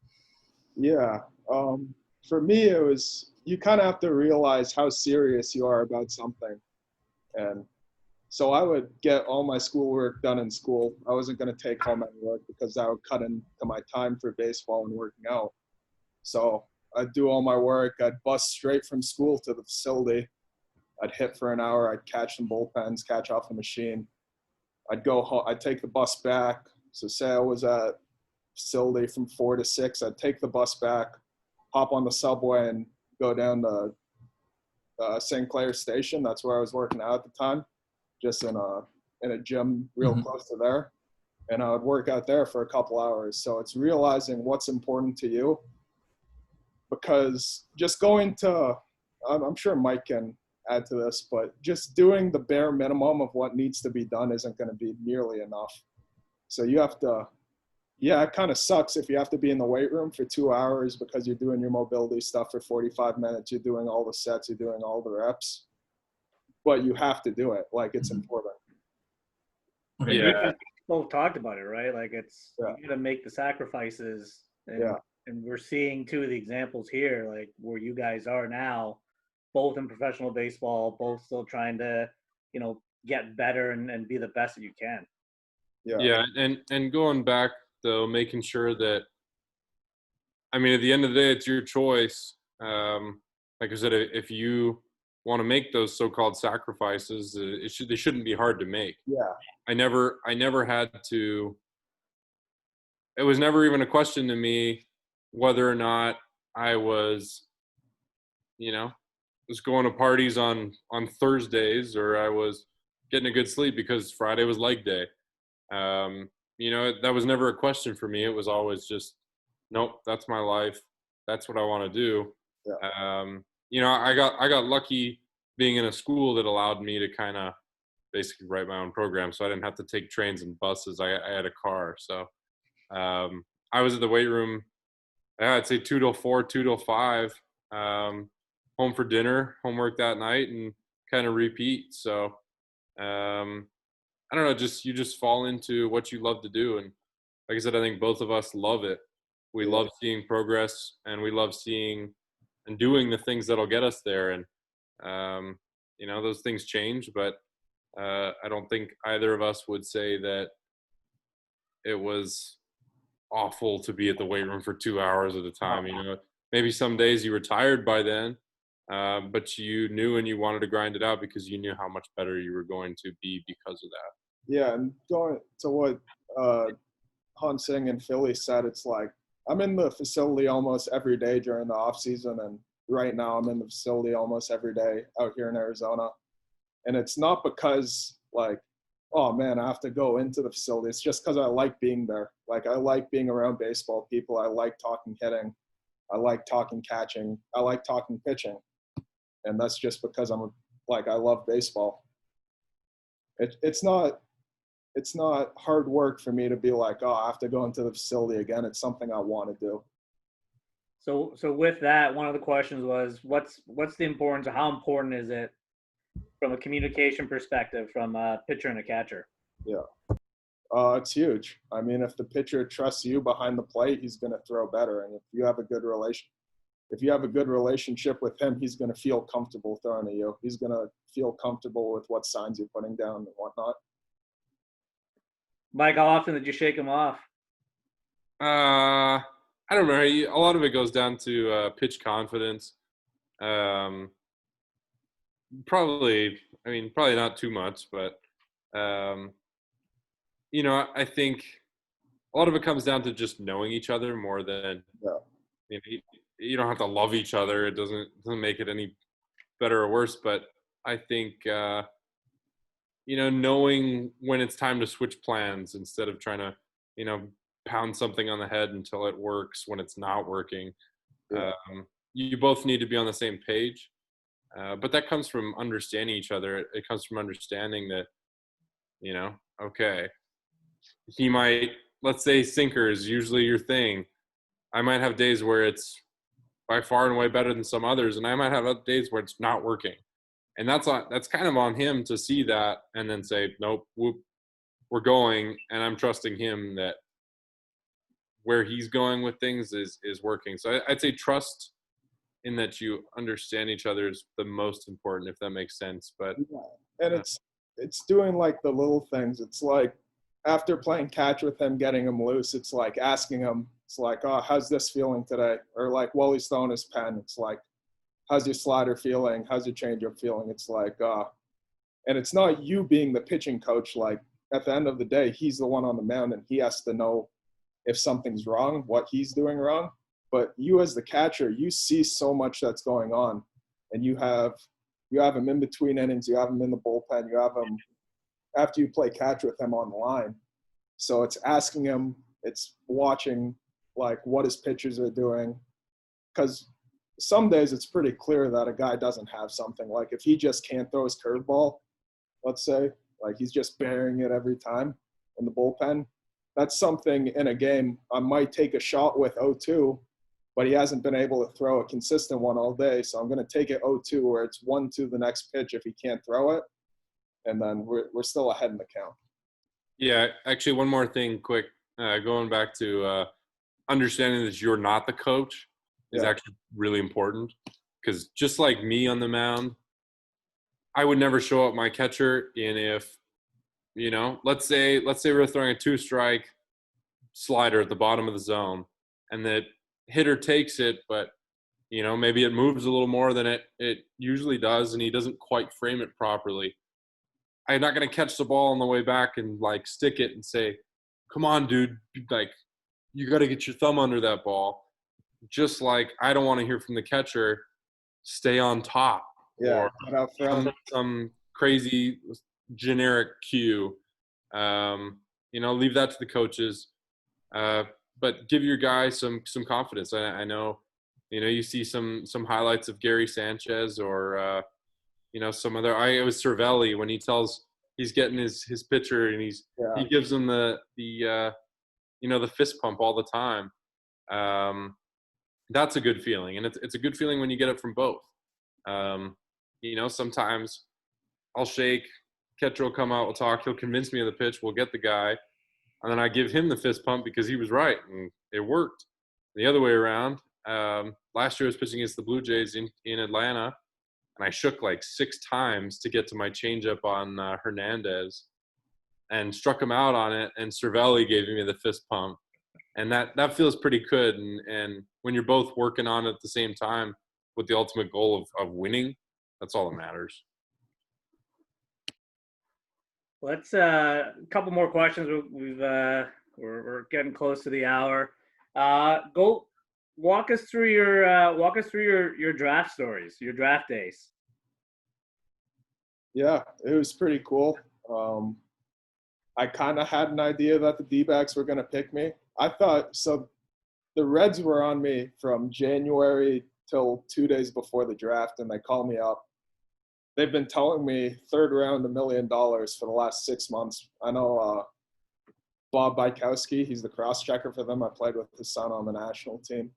Yeah. For me, it was, you kind of have to realize how serious you are about something. And so I would get all my schoolwork done in school. I wasn't going to take home any work because that would cut into my time for baseball and working out. So I'd do all my work. I'd bus straight from school to the facility. I'd hit for an hour. I'd catch some bullpens, catch off the machine. I'd go home. I'd take the bus back. So say I was at facility from 4 to 6. I'd take the bus back, hop on the subway, and go down to St. Clair Station. That's where I was working out at the time, just in a gym real close to there. And I would work out there for a couple hours. So it's realizing what's important to you. Because just going to, I'm sure Mike can add to this, but just doing the bare minimum of what needs to be done isn't going to be nearly enough. So you have to, it kind of sucks if you have to be in the weight room for 2 hours because you're doing your mobility stuff for 45 minutes. You're doing all the sets, you're doing all the reps. but you have to do it. Like, it's important. Okay. Yeah. We both talked about it, right? Like, it's Yeah. you got to make the sacrifices, and Yeah. and we're seeing two of the examples here, like where you guys are now, both in professional baseball, both still trying to, get better and be the best that you can. Yeah. Yeah, and going back though, making sure that, I mean, at the end of the day, it's your choice. Like I said, if you want to make those so-called sacrifices, they shouldn't be hard to make. Yeah. I never had to. It was never even a question to me whether or not I was, was going to parties on Thursdays, or I was getting a good sleep because Friday was leg day. That was never a question for me. It was always just, nope, that's my life. That's what I want to do. Yeah. I got lucky being in a school that allowed me to kind of basically write my own program, so I didn't have to take trains and buses. I had a car, so I was at the weight room. I'd say 2 till 4, 2 till 5. Home for dinner, homework that night, and kind of repeat. So I don't know, you just fall into what you love to do. And like I said, I think both of us love it. We love seeing progress, and we love seeing and doing the things that'll get us there. And, those things change, but I don't think either of us would say that it was awful to be at the weight room for 2 hours at a time. Maybe some days you were tired by then, but you knew and you wanted to grind it out because you knew how much better you were going to be because of that. Yeah, and going to what Han Sing and Philly said, it's like, I'm in the facility almost every day during the off season, and right now I'm in the facility almost every day out here in Arizona. And it's not because, like, oh man, I have to go into the facility. It's just because I like being there. Like, I like being around baseball people. I like talking hitting. I like talking catching. I like talking pitching. And that's just because I love baseball. It's not hard work for me to be like, oh, I have to go into the facility again. It's something I want to do. So with that, one of the questions was, what's the importance, or how important is it from a communication perspective from a pitcher and a catcher? Yeah. It's huge. I mean, if the pitcher trusts you behind the plate, he's going to throw better. And if you have a good relationship with him, he's going to feel comfortable throwing at you. He's going to feel comfortable with what signs you're putting down and whatnot. Mike, how often did you shake him off? I don't know. A lot of it goes down to pitch confidence. Probably not too much, but I think a lot of it comes down to just knowing each other more than you don't have to love each other. It doesn't make it any better or worse. But I think knowing when it's time to switch plans instead of trying to pound something on the head until it works when it's not working. You both need to be on the same page. But that comes from understanding each other. It comes from understanding that, okay, he might, let's say sinker is usually your thing. I might have days where it's by far and away better than some others, and I might have other days where it's not working. And that's kind of on him to see that and then say, nope, whoop, we're going. And I'm trusting him that where he's going with things is working. So I'd say trust in that you understand each other is the most important, if that makes sense. But and it's doing like the little things. It's like after playing catch with him, getting him loose, it's like asking him, it's like, oh, how's this feeling today? Or like while he's throwing his pen, it's like, how's your slider feeling? How's your changeup feeling? It's like, and it's not you being the pitching coach. Like at the end of the day, he's the one on the mound and he has to know if something's wrong, what he's doing wrong. But you as the catcher, you see so much that's going on, and you have him in between innings, you have him in the bullpen, you have him after you play catch with him on the line. So it's asking him, it's watching like what his pitchers are doing, because some days it's pretty clear that a guy doesn't have something. Like if he just can't throw his curveball, let's say, like he's just burying it every time in the bullpen. That's something in a game I might take a shot with 0-2, but he hasn't been able to throw a consistent one all day. So I'm going to take it 0-2 where it's 1-2 the next pitch if he can't throw it. And then we're still ahead in the count. Yeah, actually, one more thing quick. Going back to understanding that you're not the coach is actually really important, because just like me on the mound, I would never show up my catcher in if, let's say we're throwing a 2-strike slider at the bottom of the zone and the hitter takes it, but maybe it moves a little more than it usually does and he doesn't quite frame it properly. I'm not going to catch the ball on the way back and like stick it and say, come on, dude, like you got to get your thumb under that ball. Just like I don't want to hear from the catcher, stay on top, or some crazy generic cue. Leave that to the coaches, but give your guy some confidence. I know, you see some highlights of Gary Sanchez or some other. It was Cervelli when he's getting his pitcher and he gives him the fist pump all the time. That's a good feeling, and it's a good feeling when you get it from both. Sometimes I'll shake, catcher will come out, we'll talk, he'll convince me of the pitch, we'll get the guy, and then I give him the fist pump because he was right and it worked. The other way around, last year I was pitching against the Blue Jays in Atlanta, and I shook like 6 times to get to my changeup on Hernandez and struck him out on it, and Cervelli gave me the fist pump. And that feels pretty good. And when you're both working on it at the same time with the ultimate goal of winning, that's all that matters. Let's a couple more questions. We're getting close to the hour. Go walk us through your draft stories, your draft days. Yeah, it was pretty cool. I kind of had an idea that the D-backs were going to pick me. I thought so. The Reds were on me from January till 2 days before the draft, and they called me up. They've been telling me third round $1 million for the last 6 months. I know Bob Bykowski, he's the cross-checker for them. I played with his son on the national team.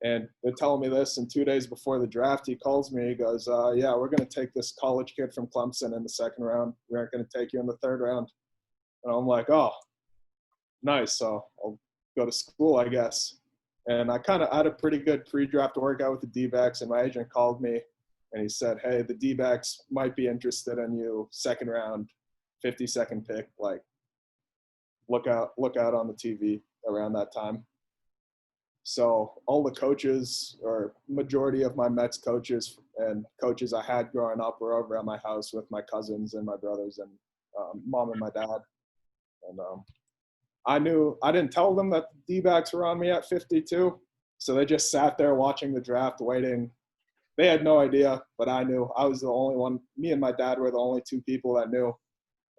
And they're telling me this, and 2 days before the draft, he calls me. He goes, yeah, we're going to take this college kid from Clemson in the second round. We aren't going to take you in the third round. And I'm like, oh, nice. So I'll go to school, I guess. And I kind of had a pretty good pre-draft workout with the D-backs, and my agent called me, and he said, hey, the D-backs might be interested in you, second round, 52nd pick. Like, look out on the TV around that time. So all the coaches, or majority of my Mets coaches and coaches I had growing up, were over at my house with my cousins and my brothers and mom and my dad. And I didn't tell them that the D-backs were on me at 52. So they just sat there watching the draft, waiting. They had no idea, but I knew. I was the only one. Me and my dad were the only 2 people that knew.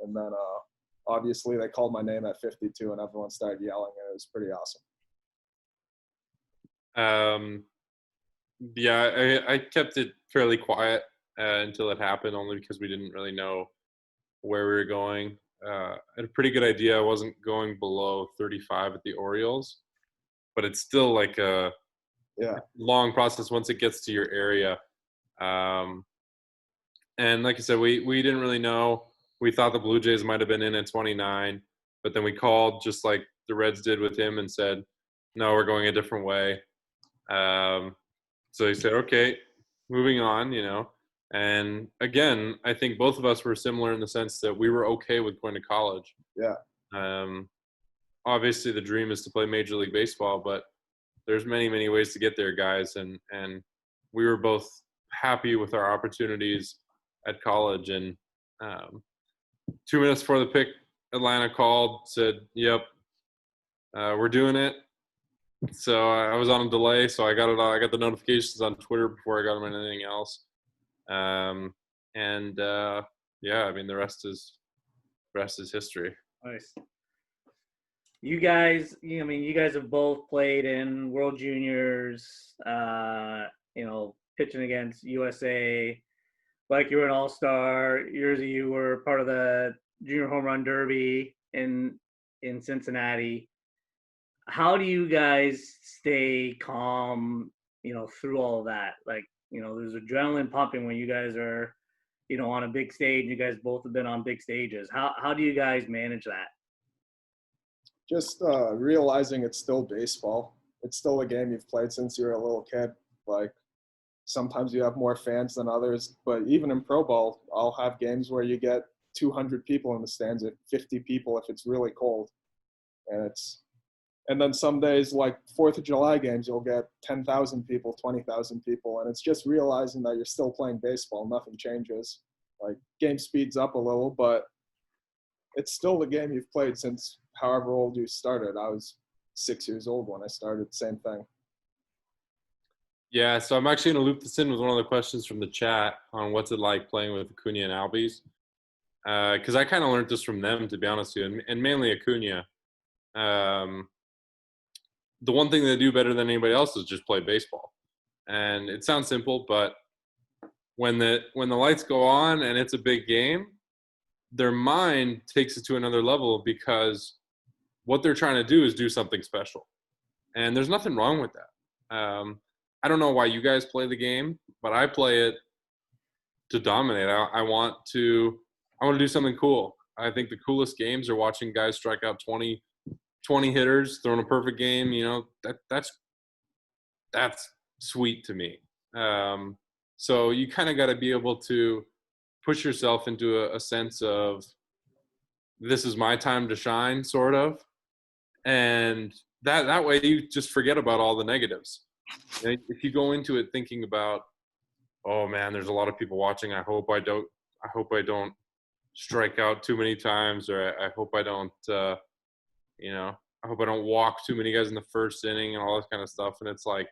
And then obviously they called my name at 52 and everyone started yelling, and it was pretty awesome. I kept it fairly quiet until it happened, only because we didn't really know where we were going. I had a pretty good idea I wasn't going below 35 at the Orioles, but it's still like a long process once it gets to your area. And like I said, we didn't really know. We thought the Blue Jays might have been in at 29, but then we called just like the Reds did with him and said, no, we're going a different way. So he said, okay, moving on, And again, I think both of us were similar in the sense that we were okay with going to college. Yeah. Obviously the dream is to play Major League Baseball, but there's many, many ways to get there, guys. And we were both happy with our opportunities at college. And 2 minutes before the pick, Atlanta called, said, yep, we're doing it. So I was on a delay, so I got the notifications on Twitter before I got them on anything else. I mean, the rest is history. Nice. You guys, you guys have both played in World Juniors, pitching against USA. Like, you were an all-star. Yerzy, you were part of the Junior Home Run Derby in Cincinnati. How do you guys stay calm, through all of that? Like, there's adrenaline pumping when you guys are, on a big stage. You guys both have been on big stages. How do you guys manage that? Just realizing it's still baseball. It's still a game you've played since you were a little kid. Like, sometimes you have more fans than others, but even in pro ball, I'll have games where you get 200 people in the stands, or 50 people if it's really cold. And then some days, like 4th of July games, you'll get 10,000 people, 20,000 people, and it's just realizing that you're still playing baseball. Nothing changes. Like, game speeds up a little, but it's still the game you've played since however old you started. I was 6 years old when I started, same thing. Yeah, so I'm actually going to loop this in with one of the questions from the chat on what's it like playing with Acuna and Albies. Because I kind of learned this from them, to be honest with you, and mainly Acuna. The one thing they do better than anybody else is just play baseball. And it sounds simple, but when the lights go on and it's a big game, their mind takes it to another level, because what they're trying to do is do something special. And there's nothing wrong with that. I don't know why you guys play the game, but I play it to dominate. I want to do something cool. I think the coolest games are watching guys strike out 20 hitters, throwing a perfect game. That's sweet to me. So you kind of got to be able to push yourself into a sense of, this is my time to shine, sort of. And that way you just forget about all the negatives. If you go into it thinking about, oh man, there's a lot of people watching, I hope I don't strike out too many times, or I hope I don't I hope I don't walk too many guys in the first inning and all that kind of stuff. And it's like,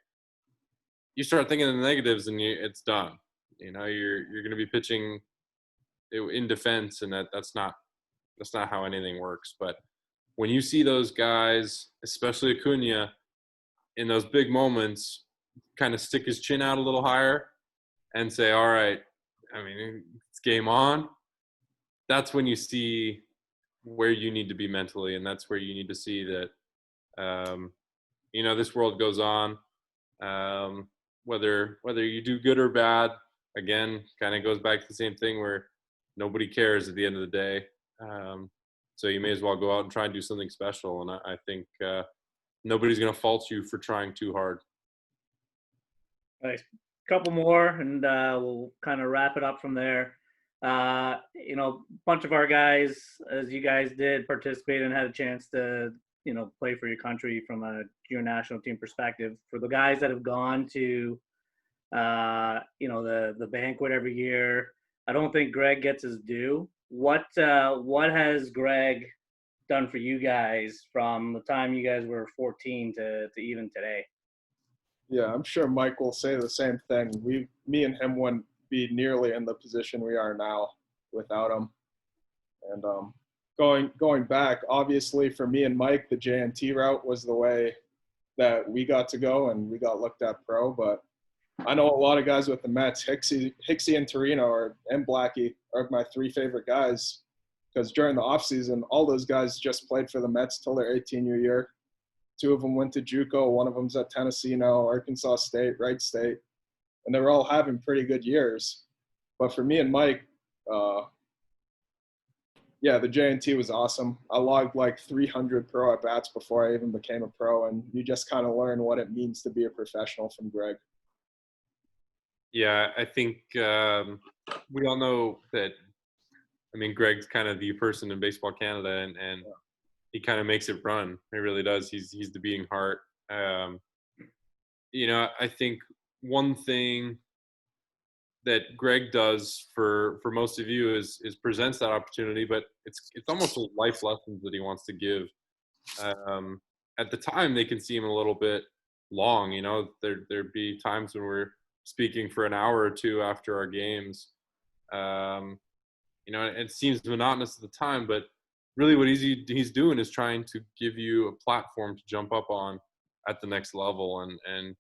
you start thinking of the negatives and it's done. You're going to be pitching in defense, and that's not how anything works. But when you see those guys, especially Acuna, in those big moments, kind of stick his chin out a little higher and say, all right, it's game on. That's when you see where you need to be mentally, and that's where you need to see that, this world goes on. Whether you do good or bad, again, kind of goes back to the same thing where nobody cares at the end of the day. So you may as well go out and try and do something special. And I think nobody's going to fault you for trying too hard. Nice. Couple more, and we'll kind of wrap it up from there. A bunch of our guys, as you guys did, participate and had a chance to, play for your country from a junior national team perspective. For the guys that have gone to, the banquet every year, I don't think Greg gets his due. What has Greg done for you guys from the time you guys were 14 to even today? Yeah, I'm sure Mike will say the same thing. Me and him wouldn't be nearly in the position we are now without him. And going back, obviously for me and Mike, the JNT route was the way that we got to go, and we got looked at pro. But I know a lot of guys with the Mets, Hicksy and Torino and Blackie are my 3 favorite guys, because during the offseason, all those guys just played for the Mets till their 18-year year. 2 of them went to JUCO. 1 of them's at Tennessee now, Arkansas State, Wright State. And they were all having pretty good years. But for me and Mike, the JNT was awesome. I logged like 300 pro at-bats before I even became a pro, and you just kind of learn what it means to be a professional from Greg. Yeah, I think we all know that, Greg's kind of the person in Baseball Canada, and he kind of makes it run. He really does. He's the beating heart. I think one thing that Greg does for most of you is presents that opportunity, but it's almost a life lessons that he wants to give. At the time, they can seem a little bit long. There'd be times when we're speaking for an hour or 2 after our games. It seems monotonous at the time, but really what he's doing is trying to give you a platform to jump up on at the next level. And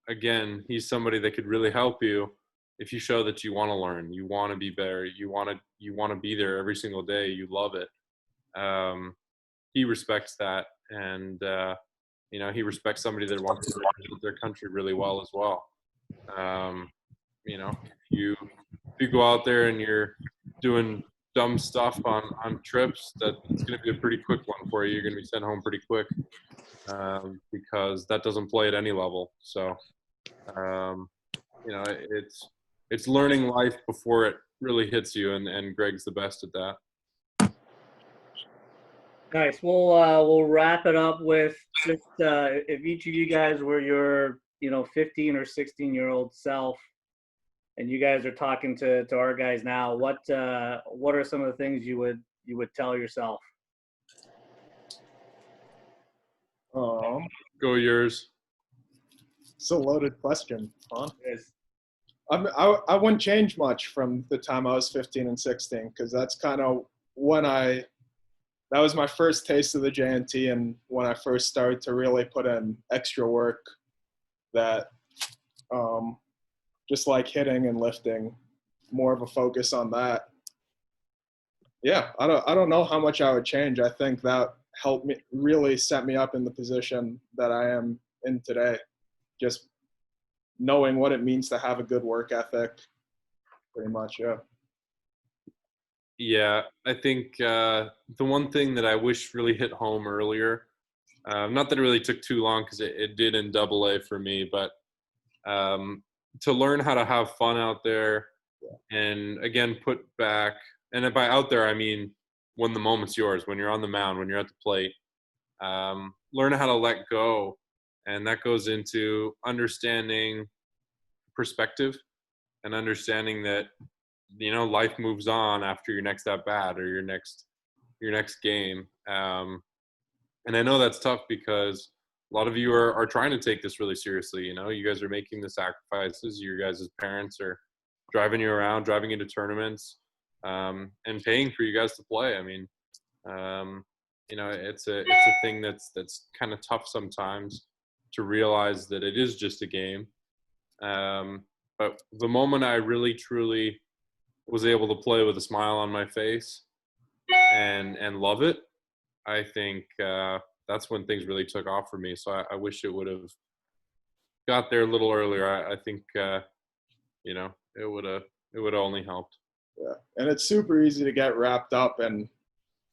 again, he's somebody that could really help you if you show that you want to learn, you want to be better, you want to be there every single day, you love it. he respects that, and you know, he respects somebody that wants to represent their country really well as well. You know, if you go out there and you're doing dumb stuff on trips, that's going to be a pretty quick one for you. You're going to be sent home pretty quick, because that doesn't play at any level. So, you know, it's learning life before it really hits you, and Greg's the best at that. Nice. We'll wrap it up with just if each of you guys were your 15 or 16-year-old self, and you guys are talking to our guys now, what are some of the things you would tell yourself? Go yours. It's a loaded question, huh? Yes. I wouldn't change much from the time I was 15 and 16, because that's kind of when that was my first taste of the JNT, and when I first started to really put in extra work, that just like hitting and lifting, more of a focus on that. Yeah, I don't know how much I would change. I think that helped me, really set me up in the position that I am in today. Just knowing what it means to have a good work ethic, pretty much, yeah. Yeah, I think the one thing that I wish really hit home earlier, not that it really took too long because it did in AA for me, but to learn how to have fun out there, and again, put back, and by out there, I mean when the moment's yours, when you're on the mound, when you're at the plate, learn how to let go. And that goes into understanding perspective and understanding that, you know, life moves on after your next at bat or your next game. And I know that's tough because a lot of you are trying to take this really seriously. You know, you guys are making the sacrifices. Your guys' as parents are driving you around, driving into tournaments, and paying for you guys to play. I mean, you know, it's a thing that's kind of tough sometimes to realize that it is just a game. But the moment I really truly was able to play with a smile on my face and love it, I think that's when things really took off for me. So I wish it would have got there a little earlier. I think you know, it would have only helped. Yeah, and it's super easy to get wrapped up, and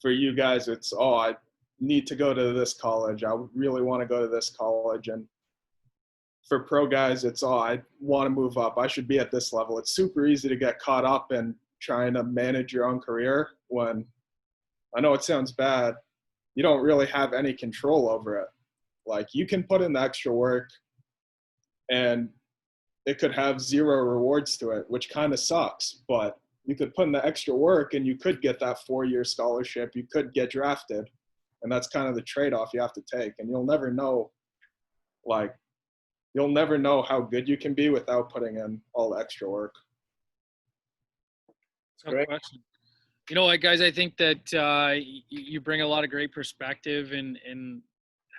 for you guys, it's, oh, I need to go to this college. I really want to go to this college. And for pro guys, it's, oh, I want to move up. I should be at this level. It's super easy to get caught up in trying to manage your own career when, I know it sounds bad, you don't really have any control over it. Like, you can put in the extra work and it could have zero rewards to it, which kind of sucks, but you could put in the extra work and you could get that 4-year scholarship. You could get drafted. And that's kind of the trade-off you have to take. And you'll never know, how good you can be without putting in all the extra work. Great question. You know what, guys, I think that you bring a lot of great perspective in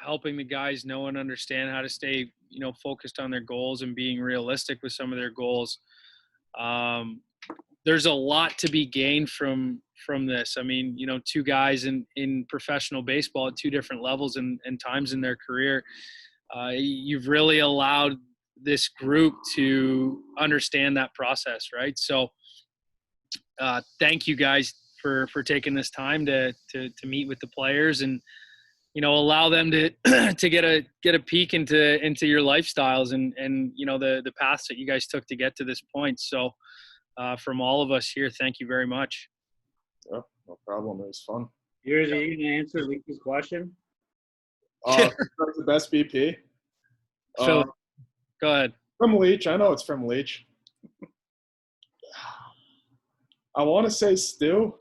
helping the guys know and understand how to stay, you know, focused on their goals and being realistic with some of their goals. There's a lot to be gained from this. I mean, you know, two guys in professional baseball at two different levels and times in their career. You've really allowed this group to understand that process, right? So thank you guys for taking this time to meet with the players and, you know, allow them to to get a peek into your lifestyles and you know, the paths that you guys took to get to this point. So from all of us here, thank you very much. Yeah, no problem. It was fun. Yerzy, are you going to answer Leach's question? The best BP? Phil, go ahead. From Leach. I know it's from Leach. I want to say Stu.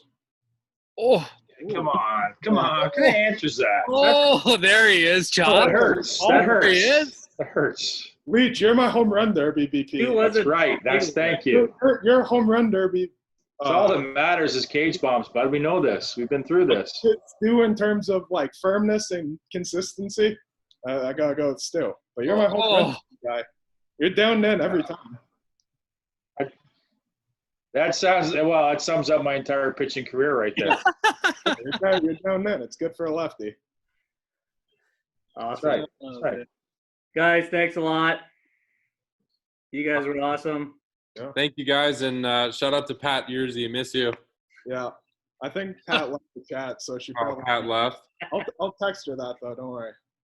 Oh, come on. What kind of answers that? Oh, there he is, John. That hurts. Oh, That hurts. There he is. That hurts. Leach, you're my home run derby BP. That's right. Thank you. You're a home run derby. All that matters is cage bombs, bud. We know this. We've been through this. Stu, in terms of like firmness and consistency, I gotta go with Stu. But you're my home run guy. You're down in every time. That sums up my entire pitching career right there. You're down in. It's good for a lefty. Awesome. Right. That's right. Guys, thanks a lot. You guys were awesome. Thank you guys, and shout out to Pat Yerzy. I miss you. Yeah. I think Pat left the chat, so she Oh, probably. Pat left. I'll text her that though. Don't worry.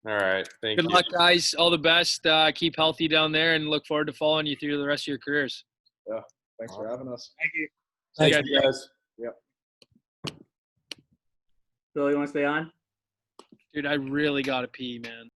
All right. Thank Good you. luck, guys. All the best. Keep healthy down there, and look forward to following you through the rest of your careers. Yeah. Thanks for having us. Thank you. Thank you guys. Phil, you want to stay on? Dude, I really got to pee, man.